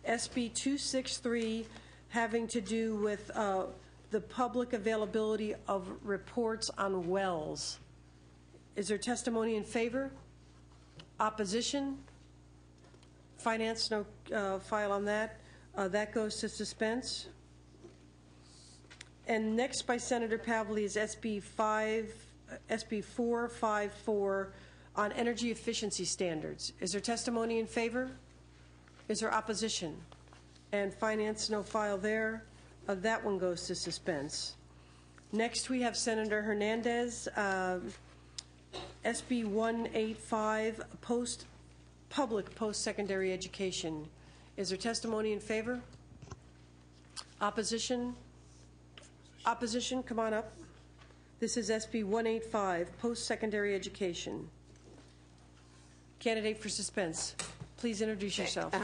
SB 263 having to do with the public availability of reports on wells. Is there testimony in favor? Opposition? Finance, no file on that. That goes to suspense. And next by Senator Pavley is SB 454 on energy efficiency standards. Is there testimony in favor? Is there opposition? And Finance, no file there. That one goes to suspense. Next we have Senator Hernandez, SB 185, public post-secondary education. Is there testimony in favor? Opposition? Opposition, come on up. This is SB 185, post-secondary education. Candidate for suspense, please introduce yourself.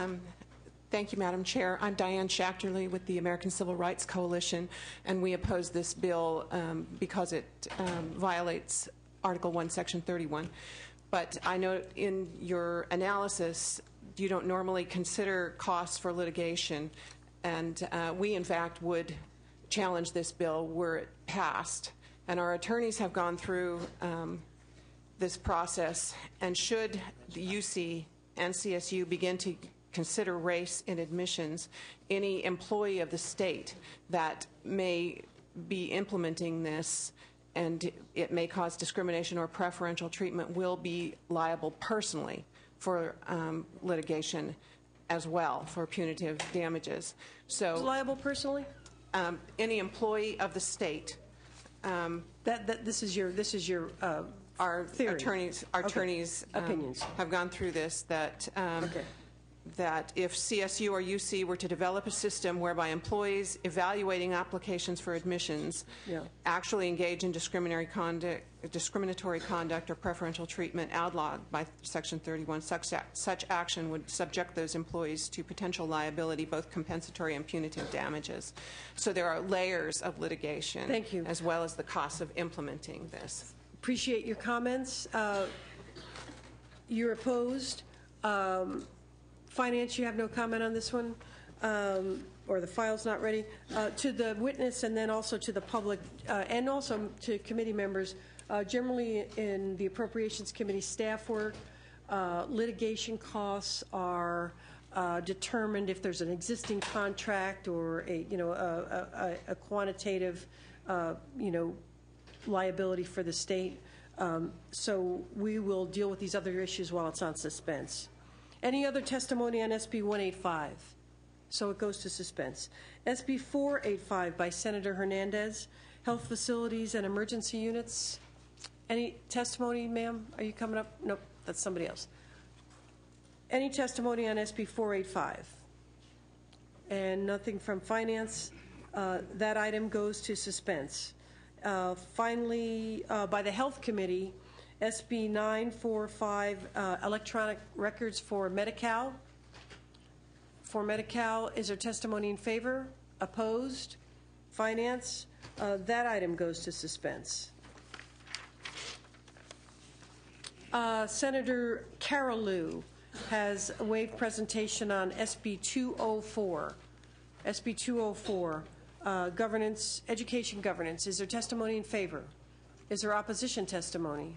Thank you, Madam Chair. I'm Diane Schachterly with the American Civil Rights Coalition, and we oppose this bill because it violates Article 1, Section 31. But I know in your analysis, you don't normally consider costs for litigation, and we, in fact, would challenge this bill were it passed. And our attorneys have gone through this process, and should the UC and CSU begin to consider race in admissions, any employee of the state that may be implementing this and it may cause discrimination or preferential treatment will be liable personally for litigation as well for punitive damages. So liable personally? Any employee of the state. This is your our theory. attorneys opinions have gone through this that if CSU or UC were to develop a system whereby employees evaluating applications for admissions actually engage in discriminatory conduct or preferential treatment outlawed by Section 31, such action would subject those employees to potential liability, both compensatory and punitive damages. So there are layers of litigation. Thank you. As well as the cost of implementing this. Appreciate your comments. You're opposed. Finance, you have no comment on this one, or the file's not ready. To the witness and then also to the public and also to committee members, generally in the Appropriations Committee staff work, litigation costs are determined if there's an existing contract or a quantitative liability for the state. So we will deal with these other issues while it's on suspense. Any other testimony on SB 185? So it goes to suspense. SB 485 by Senator Hernandez, health facilities and emergency units. Any testimony, ma'am? Are you coming up? Nope, that's somebody else. Any testimony on SB 485? And nothing from Finance. That item goes to suspense. Finally, by the Health Committee, SB 945, electronic records for Medi-Cal. For Medi-Cal, is there testimony in favor? Opposed? Finance? That item goes to suspense. Senator Carol Liu has waived presentation on SB 204. SB 204, governance, education governance. Is there testimony in favor? Is there opposition testimony?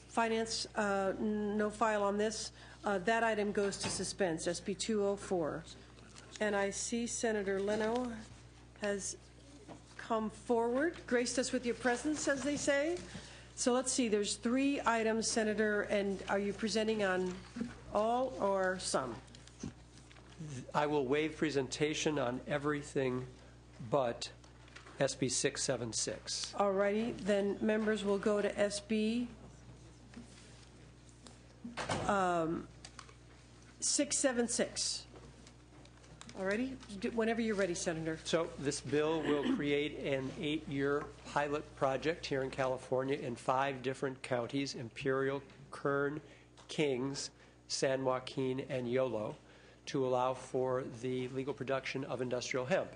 Finance, no file on this. That item goes to suspense, SB 204. And I see Senator Leno has come forward, graced us with your presence, as they say. So let's see, there's 3 items, Senator, and are you presenting on all or some? I will waive presentation on everything but SB 676. All righty, then members will go to SB 676. All righty? Whenever you're ready, Senator. So this bill will create an 8-year pilot project here in California in 5 different counties: Imperial, Kern, Kings, San Joaquin, and Yolo, to allow for the legal production of industrial hemp.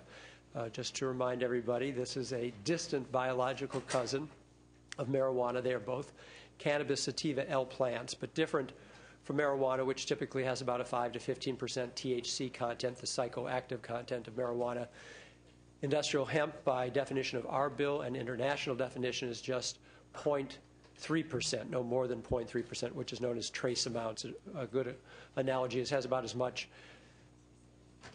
Just to remind everybody, this is a distant biological cousin of marijuana. They are both cannabis sativa L plants, but different from marijuana, which typically has about a 5 to 15% THC content, the psychoactive content of marijuana. Industrial hemp, by definition of our bill and international definition, is just 0.3%, no more than 0.3%, which is known as trace amounts. A good analogy is it has about as much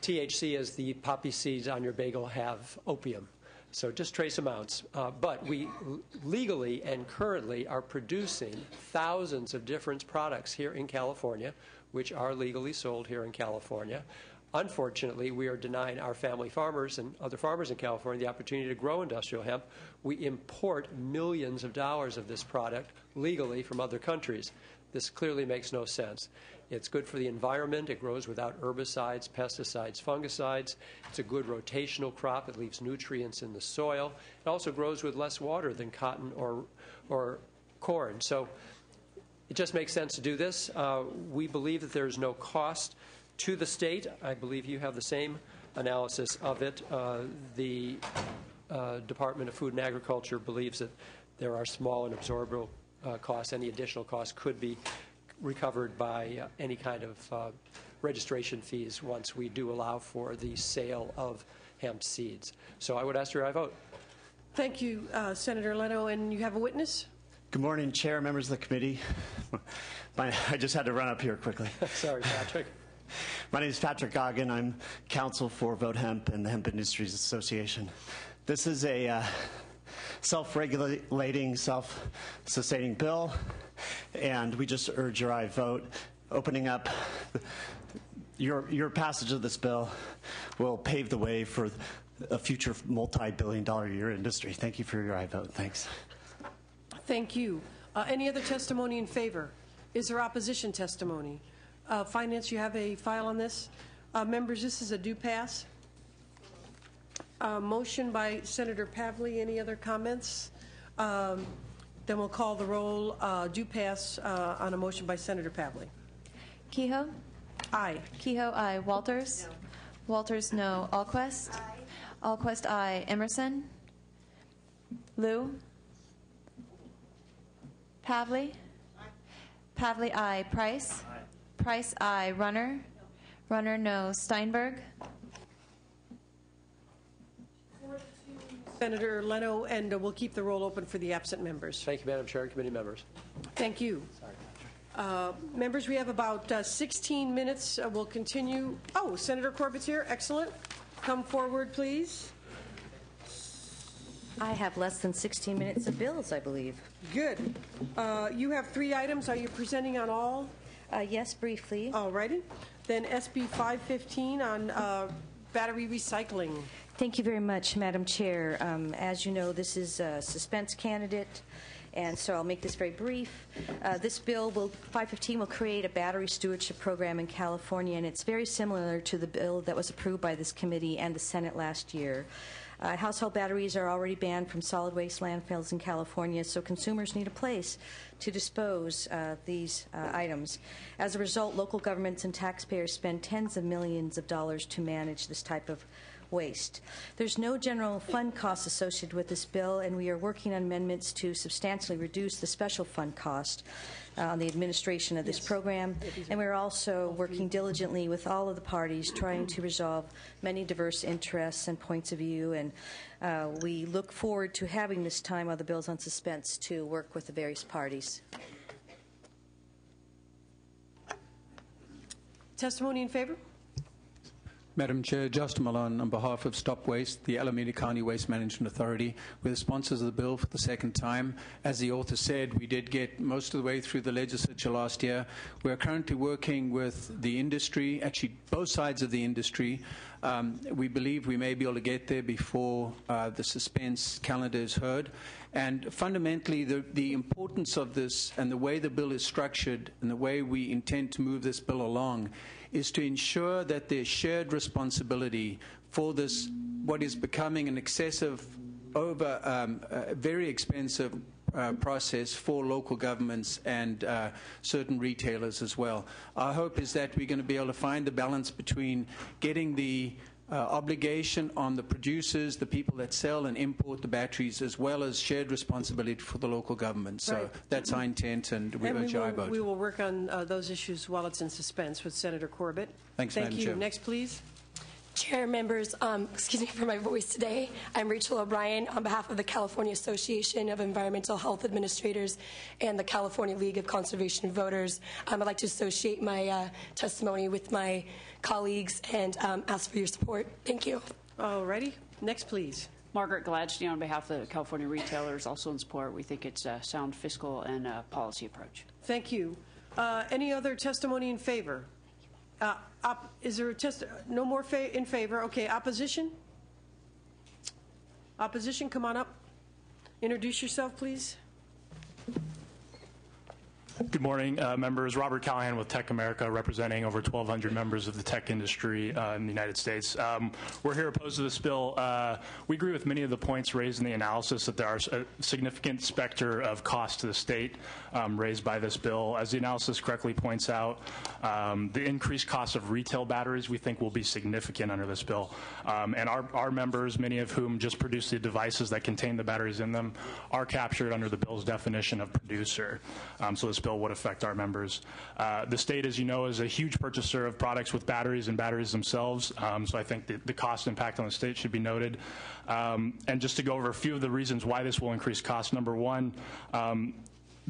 THC as the poppy seeds on your bagel have opium. So just trace amounts. But we legally and currently are producing thousands of different products here in California, which are legally sold here in California. Unfortunately, we are denying our family farmers and other farmers in California the opportunity to grow industrial hemp. We import millions of dollars of this product legally from other countries. This clearly makes no sense. It's good for the environment. It grows without herbicides, pesticides, fungicides. It's a good rotational crop. It leaves nutrients in the soil. It also grows with less water than cotton or corn. So it just makes sense to do this. We believe that there's no cost to the state. I believe you have the same analysis of it. The Department of Food and Agriculture believes that there are small and absorbable costs. Any additional costs could be recovered by any kind of registration fees once we do allow for the sale of hemp seeds. So I would ask your aye vote. Thank you, Senator Leno. And you have a witness? Good morning, Chair, members of the committee. I just had to run up here quickly. Sorry, Patrick. My name is Patrick Goggin. I'm counsel for Vote Hemp and the Hemp Industries Association. This is a self-regulating, self-sustaining bill, and we just urge your aye vote. Opening up your passage of this bill will pave the way for a future multi-billion-dollar-a-year industry. Thank you for your aye vote. Thanks. Thank you. Any other testimony in favor? Is there opposition testimony? Finance, you have a file on this? Members, this is a do pass. Motion by Senator Pavley. Any other comments? Then we'll call the roll. Do pass on a motion by Senator Pavley. Kehoe? Aye. Kehoe, aye. Walters? No. Walters, no. Alquist? Aye. Alquist, aye. Emerson? Liu? Pavley? Aye. Pavley, aye. Price? Aye. Price, aye. Runner? No. Runner, no. Steinberg? Senator Leno, and we'll keep the roll open for the absent members. Thank you, Madam Chair and committee members. Thank you. Members, we have about 16 minutes. We'll continue. Oh, Senator Corbett's here. Excellent. Come forward, please. I have less than 16 minutes of bills, I believe. Good. You have 3 items. Are you presenting on all? Yes, briefly. All righty. Then SB 515 on battery recycling. Thank you very much, Madam Chair. As you know, this is a suspense candidate, and so I'll make this very brief. This bill, 515, will create a battery stewardship program in California, and it's very similar to the bill that was approved by this committee and the Senate last year. Household batteries are already banned from solid waste landfills in California, so consumers need a place to dispose these items. As a result, local governments and taxpayers spend tens of millions of dollars to manage this type of waste. There's no general fund costs associated with this bill, and we are working on amendments to substantially reduce the special fund cost on the administration of this program. And we're also working diligently with all of the parties, trying to resolve many diverse interests and points of view. And we look forward to having this time while the bill's on suspense to work with the various parties. Testimony in favor? Madam Chair, Justin Malone on behalf of Stop Waste, the Alameda County Waste Management Authority. We're the sponsors of the bill for the second time. As the author said, we did get most of the way through the legislature last year. We are currently working with the industry, actually both sides of the industry, We believe we may be able to get there before the suspense calendar is heard. And fundamentally, the importance of this and the way the bill is structured and the way we intend to move this bill along is to ensure that there's shared responsibility for this, what is becoming an excessive, very expensive process for local governments and certain retailers as well. Our hope is that we're going to be able to find the balance between getting the obligation on the producers, the people that sell and import the batteries, as well as shared responsibility for the local government. So Right. that's our intent, and we urge our vote. We will work on those issues while it's in suspense with Senator Corbett. Thanks, Thank Madam you. Chair. Next, please. Chair, members, excuse me for my voice today. I'm Rachel O'Brien on behalf of the California Association of Environmental Health Administrators and the California League of Conservation Voters. I'd like to associate my testimony with my colleagues and ask for your support. Thank you. All righty. Next, please. Margaret Gladstein on behalf of the California retailers, also in support. We think it's a sound fiscal and policy approach. Thank you. Any other testimony in favor? Is there no more in favor? Okay, opposition? Opposition, come on up. Introduce yourself, please. Good morning, members. Robert Callahan with Tech America, representing over 1,200 members of the tech industry in the United States. We're here opposed to this bill. We agree with many of the points raised in the analysis that there are a significant specter of cost to the state raised by this bill. As the analysis correctly points out, the increased cost of retail batteries we think will be significant under this bill. And our members, many of whom just produce the devices that contain the batteries in them, are captured under the bill's definition of producer. So this bill would affect our members. The state, as you know, is a huge purchaser of products with batteries and batteries themselves. So I think the cost impact on the state should be noted. And just to go over a few of the reasons why this will increase cost. Number one,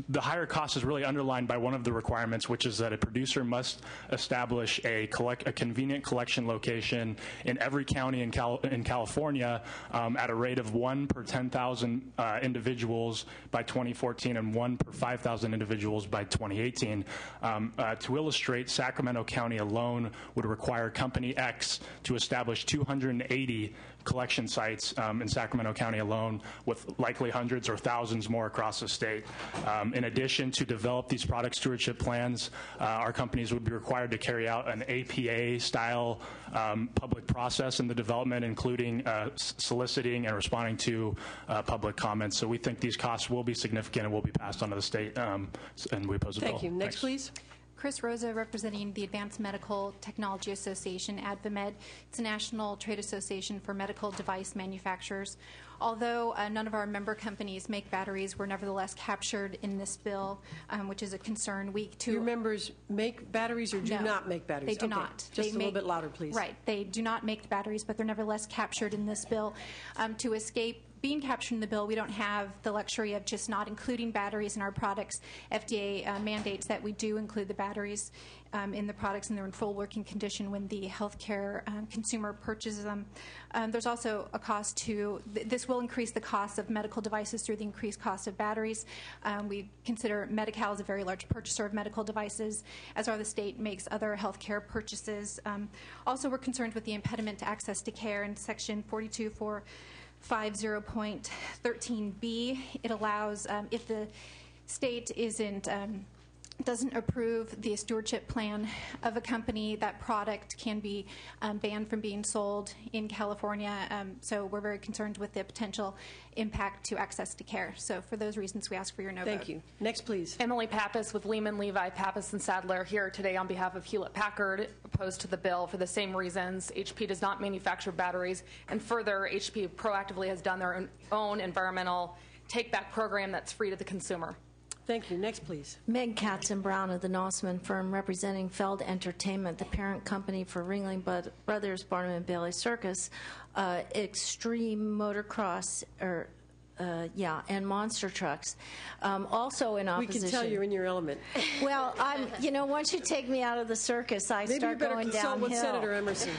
the higher cost is really underlined by one of the requirements, which is that a producer must establish a convenient collection location in every county in California at a rate of 1 per 10,000 individuals by 2014 and 1 per 5,000 individuals by 2018. To illustrate, Sacramento County alone would require Company X to establish 280 collection sites in Sacramento County alone, with likely hundreds or thousands more across the state. In addition, to develop these product stewardship plans, our companies would be required to carry out an APA-style public process in the development, including soliciting and responding to public comments. So we think these costs will be significant and will be passed on to the state, and we oppose the bill. Thank you. Next, please. Chris Rosa, representing the Advanced Medical Technology Association, ADVMed. It's a national trade association for medical device manufacturers. Although none of our member companies make batteries, we're nevertheless captured in this bill, which is a concern. Your members make batteries or do not make batteries? They do Okay. not. Just a little bit louder, please. Right. They do not make the batteries, but they're nevertheless captured in this bill. To escape being captured in the bill, we don't have the luxury of just not including batteries in our products. FDA mandates that we do include the batteries in the products, and they're in full working condition when the healthcare consumer purchases them. There's also a cost to this will increase the cost of medical devices through the increased cost of batteries. We consider Medi-Cal as a very large purchaser of medical devices, as are the state makes other healthcare purchases. Also, we're concerned with the impediment to access to care in Section 42450.13b. It allows, if the state doesn't approve the stewardship plan of a company, that product can be banned from being sold in California. So we're very concerned with the potential impact to access to care. So for those reasons, we ask for your no vote. Thank you. Next, please. Emily Pappas with Lehman, Levi, Pappas, and Sadler here today on behalf of Hewlett-Packard, opposed to the bill for the same reasons. HP does not manufacture batteries, and further, HP proactively has done their own environmental take-back program that's free to the consumer. Thank you. Next, please. Meg Katzenbrown of the Nossman firm, representing Feld Entertainment, the parent company for Ringling Brothers Barnum and Bailey Circus, Extreme Motocross, and monster trucks. Also in opposition. We can tell you're in your element. Well, once you take me out of the circus, I start going downhill. Maybe you better consult with Senator Emerson.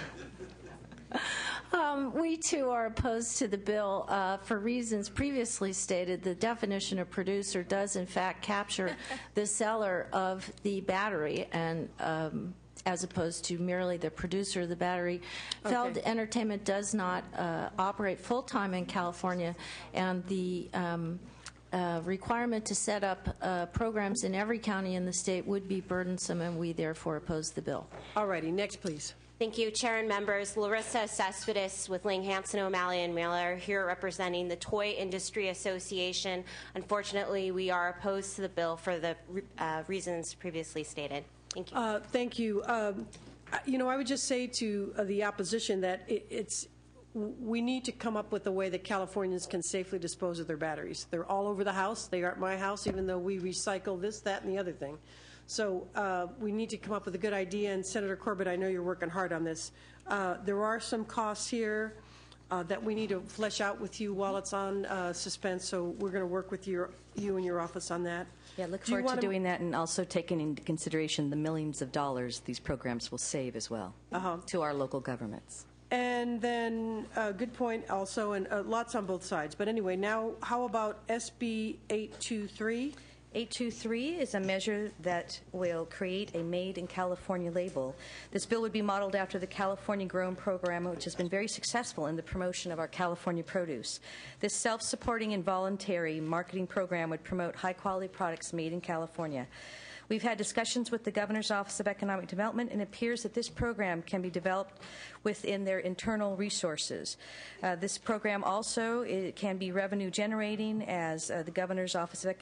We, too, are opposed to the bill for reasons previously stated. The definition of producer does, in fact, capture the seller of the battery, and as opposed to merely the producer of the battery. Feld Entertainment does not operate full-time in California, and the requirement to set up programs in every county in the state would be burdensome, and we therefore oppose the bill. All righty, next, please. Thank you, Chair and members. Larissa Cespedes with Ling, Hansen, O'Malley, and Miller here representing the Toy Industry Association. Unfortunately, we are opposed to the bill for the reasons previously stated. Thank you. Thank you. You know, I would just say to the opposition that we need to come up with a way that Californians can safely dispose of their batteries. They're all over the house. They aren't my house, even though we recycle this, that, and the other thing. So we need to come up with a good idea. And Senator Corbett, I know you're working hard on this. There are some costs here that we need to flesh out with you while it's on suspense. So we're going to work with you and your office on that. Yeah, look forward to doing that, and also taking into consideration the millions of dollars these programs will save as well to our local governments. And then, good point also, and lots on both sides. But anyway, now how about SB 823? 823 is a measure that will create a Made in California label. This bill would be modeled after the California Grown program, which has been very successful in the promotion of our California produce. This self-supporting and voluntary marketing program would promote high-quality products made in California. We've had discussions with the Governor's Office of Economic Development, and it appears that this program can be developed within their internal resources. This program also can be revenue generating, as the Governor's Office of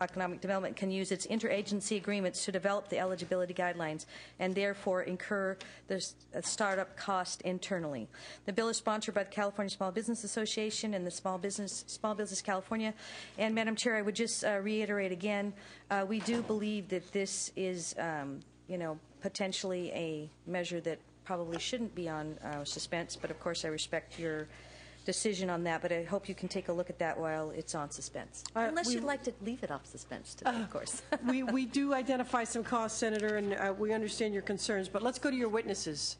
Economic Development can use its interagency agreements to develop the eligibility guidelines and therefore incur the startup cost internally. The bill is sponsored by the California Small Business Association and the Small Business California. And Madam Chair, I would just reiterate again, we do believe that this is, potentially a measure that probably shouldn't be on suspense, but of course I respect your decision on that, but I hope you can take a look at that while it's on suspense. Unless you'd like to leave it off suspense today, of course. we do identify some costs, Senator, and we understand your concerns, but let's go to your witnesses.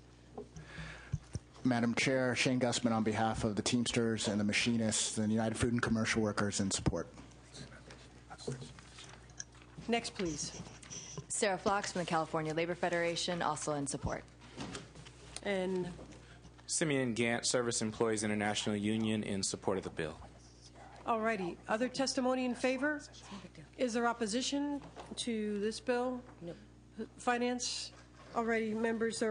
Madam Chair, Shane Gussman on behalf of the Teamsters and the Machinists and United Food and Commercial Workers in support. Next, please. Sarah Flox from the California Labor Federation, also in support. And Simeon Gant, Service Employees International Union, in support of the bill. all righty. Other testimony in favor? Is there opposition to this bill? No. Finance? All righty, members,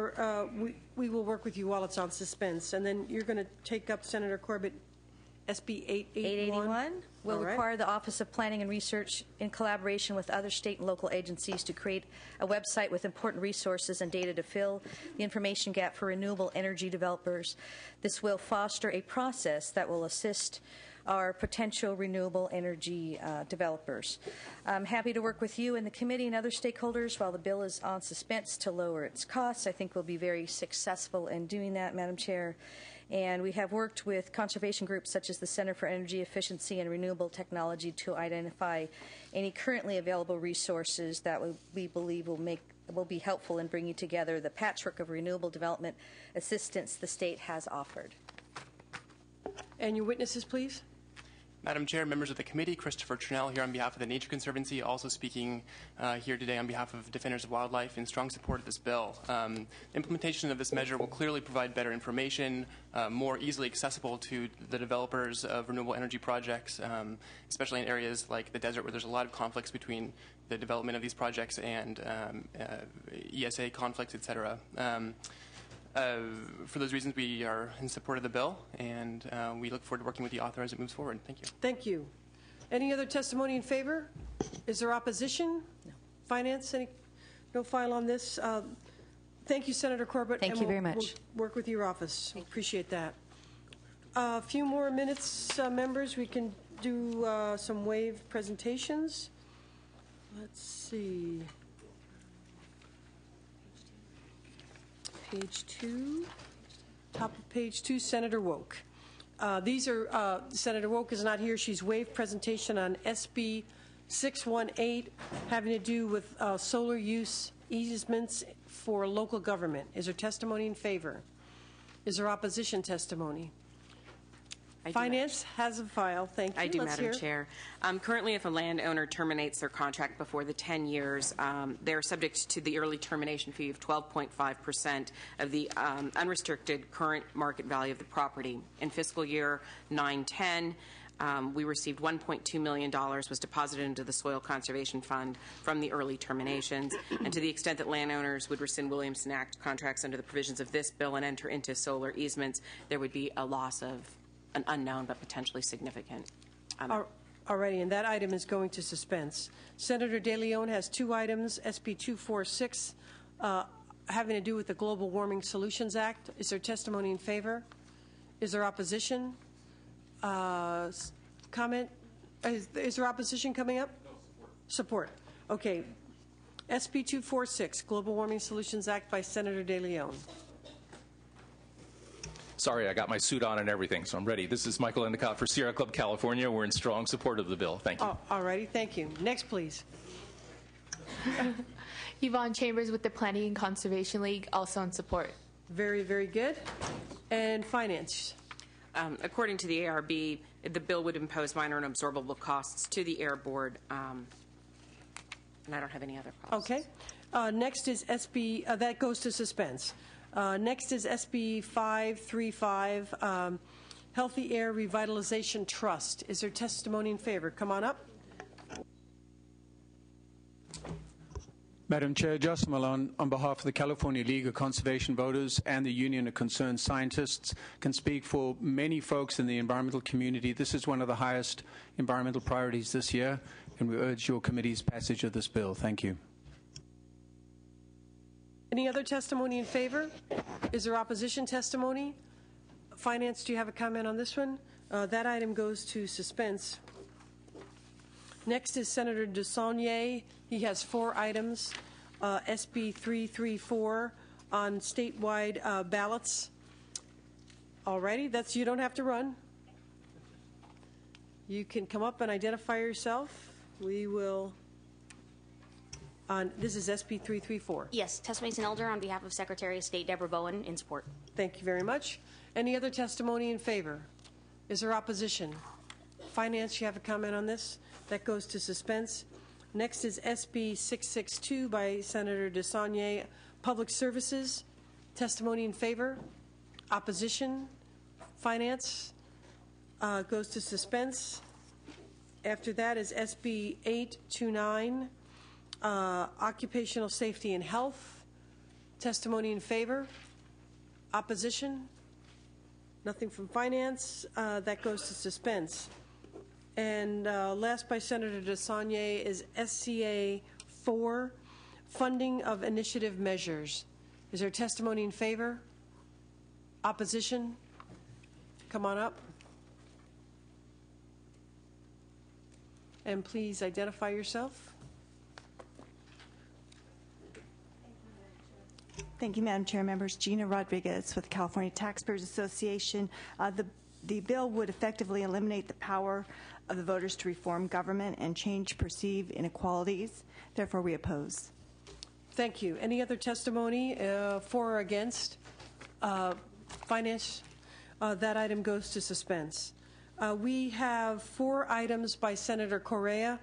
we will work with you while it's on suspense. And then you're going to take up, Senator Corbett, SB 881? Will require the Office of Planning and Research, in collaboration with other state and local agencies, to create a website with important resources and data to fill the information gap for renewable energy developers. This will foster a process that will assist our potential renewable energy developers. I'm happy to work with you and the committee and other stakeholders while the bill is on suspense to lower its costs. I think we'll be very successful in doing that, Madam Chair. And we have worked with conservation groups such as the Center for Energy Efficiency and Renewable Technology to identify any currently available resources that we believe will be helpful in bringing together the patchwork of renewable development assistance the state has offered. And your witnesses, please. Madam Chair, members of the committee, Christopher Trinnell here on behalf of the Nature Conservancy, also speaking here today on behalf of Defenders of Wildlife in strong support of this bill. Implementation of this measure will clearly provide better information, more easily accessible to the developers of renewable energy projects, especially in areas like the desert where there's a lot of conflicts between the development of these projects and ESA conflicts, et cetera. For those reasons, we are in support of the bill, and we look forward to working with the author as it moves forward. Thank you. Thank you. Any other testimony in favor? Is there opposition? No. Finance? No file on this? Thank you, Senator Corbett. Thank you very much. We'll work with your office. Appreciate that. A few more minutes, members. We can do some wave presentations. Let's see. Page 2, top of page 2, Senator Woke. Senator Woke is not here. She's waived presentation on SB 618 having to do with solar use easements for local government. Is there testimony in favor? Is there opposition testimony? Finance has a file. Thank you. I do, Let's Madam hear. Chair. Currently, if a landowner terminates their contract before the 10 years, they're subject to the early termination fee of 12.5% of the unrestricted current market value of the property. In fiscal year 9-10, we received $1.2 million was deposited into the Soil Conservation Fund from the early terminations. And to the extent that landowners would rescind Williamson Act contracts under the provisions of this bill and enter into solar easements, there would be a loss of an unknown but potentially significant amount. Alrighty, and that item is going to suspense. Senator De Leon has two items, SB 246, having to do with the Global Warming Solutions Act. Is there testimony in favor? Is there opposition? Comment? Is there opposition coming up? No, support. Support. Okay. SB 246, Global Warming Solutions Act by Senator De Leon. Sorry, I got my suit on and everything, so I'm ready. This is Michael Endicott for Sierra Club, California. We're in strong support of the bill. Thank you. All righty, thank you. Next, please. Yvonne Chambers with the Planning and Conservation League, also in support. Very, very good. And Finance. According to the ARB, the bill would impose minor and absorbable costs to the Air Board, and I don't have any other policies. Okay. Next is SB, that goes to suspense. Next is SB 535, Healthy Air Revitalization Trust. Is there testimony in favor? Come on up. Madam Chair, Justin Malone, on behalf of the California League of Conservation Voters and the Union of Concerned Scientists, can speak for many folks in the environmental community. This is one of the highest environmental priorities this year, and we urge your committee's passage of this bill. Thank you. Any other testimony in favor? Is there opposition testimony? Finance, do you have a comment on this one? That item goes to suspense. Next is Senator DeSaulnier. He has four items, SB 334 on statewide ballots. All righty, that's, you don't have to run. You can come up and identify yourself. We will. This is SB 334. Yes, testimony is an elder on behalf of Secretary of State Deborah Bowen in support. Thank you very much. Any other testimony in favor? Is there opposition? Finance, you have a comment on this? That goes to suspense. Next is SB 662 by Senator DeSaulnier, Public Services. Testimony in favor? Opposition? Finance goes to suspense. After that is SB 829. Occupational Safety and Health. Testimony in favor? Opposition? Nothing from Finance. That goes to suspense. And last by Senator DeSaulnier is SCA 4, Funding of Initiative Measures. Is there testimony in favor? Opposition? Come on up. And please identify yourself. Thank you, Madam Chair. Members, Gina Rodriguez with the California Taxpayers Association. The bill would effectively eliminate the power of the voters to reform government and change perceived inequalities. Therefore, we oppose. Thank you. Any other testimony for or against? Finance, that item goes to suspense. We have four items by Senator Correa.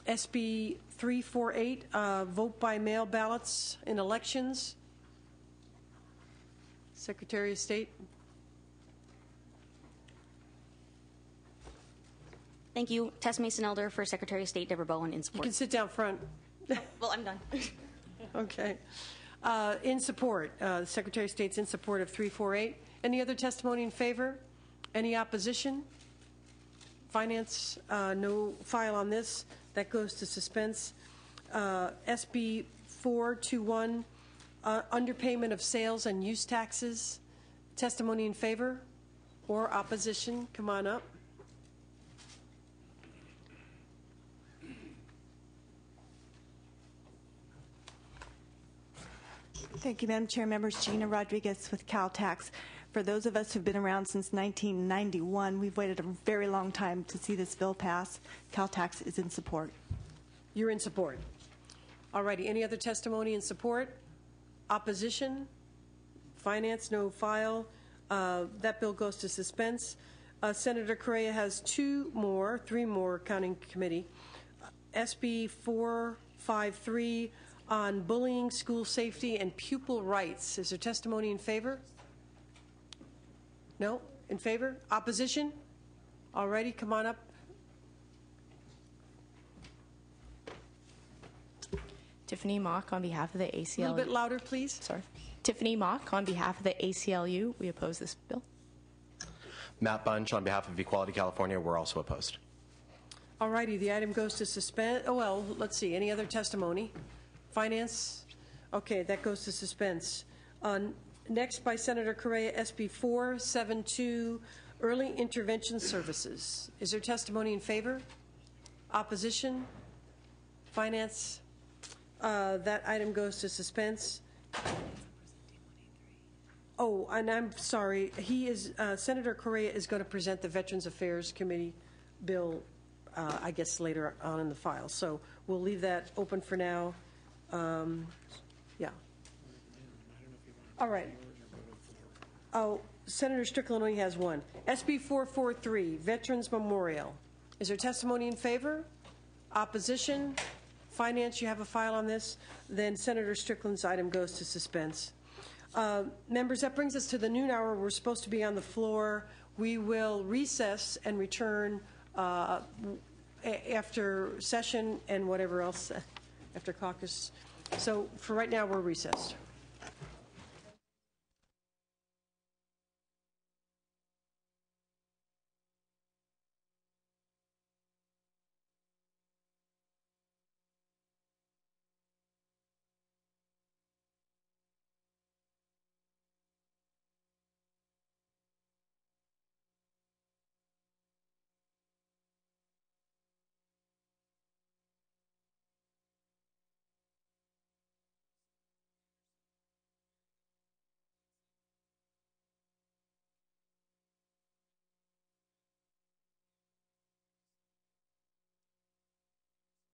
SB 348, vote by mail ballots in elections. Secretary of State. Thank you. Tess Mason Elder for Secretary of State Deborah Bowen in support. You can sit down front. Well, I'm done. Okay. In support, the Secretary of State's in support of 348. Any other testimony in favor? Any opposition? Finance, no file on this. That goes to suspense. SB 421, underpayment of sales and use taxes. Testimony in favor or opposition? Come on up. Thank you, Madam Chair. Members, Gina Rodriguez with CalTax. For those of us who've been around since 1991, we've waited a very long time to see this bill pass. CalTax is in support. You're in support. All righty. Any other testimony in support? Opposition? Finance, no file. That bill goes to suspense. Senator Correa has three more, counting committee. SB 453 on bullying, school safety, and pupil rights. Is there testimony in favor? No? In favor? Opposition? All righty, come on up. Tiffany Mock on behalf of the ACLU. A little bit louder, please. Sorry. Tiffany Mock on behalf of the ACLU. We oppose this bill. Matt Bunch on behalf of Equality California. We're also opposed. All righty, the item goes to suspend. Oh, well, let's see. Any other testimony? Finance? Okay, that goes to suspense. Next by Senator Correa, SB 472, Early Intervention Services. Is there testimony in favor? Opposition? Finance? That item goes to suspense. Oh, and I'm sorry. Senator Correa is going to present the Veterans Affairs Committee bill, I guess, later on in the file. So we'll leave that open for now. Yeah. All right. Oh, Senator Strickland only has one. SB 443, Veterans Memorial. Is there testimony in favor? Opposition? Finance, you have a file on this? Then Senator Strickland's item goes to suspense. Members, that brings us to the noon hour. We're supposed to be on the floor. We will recess and return after session and whatever else, after caucus. So for right now, we're recessed.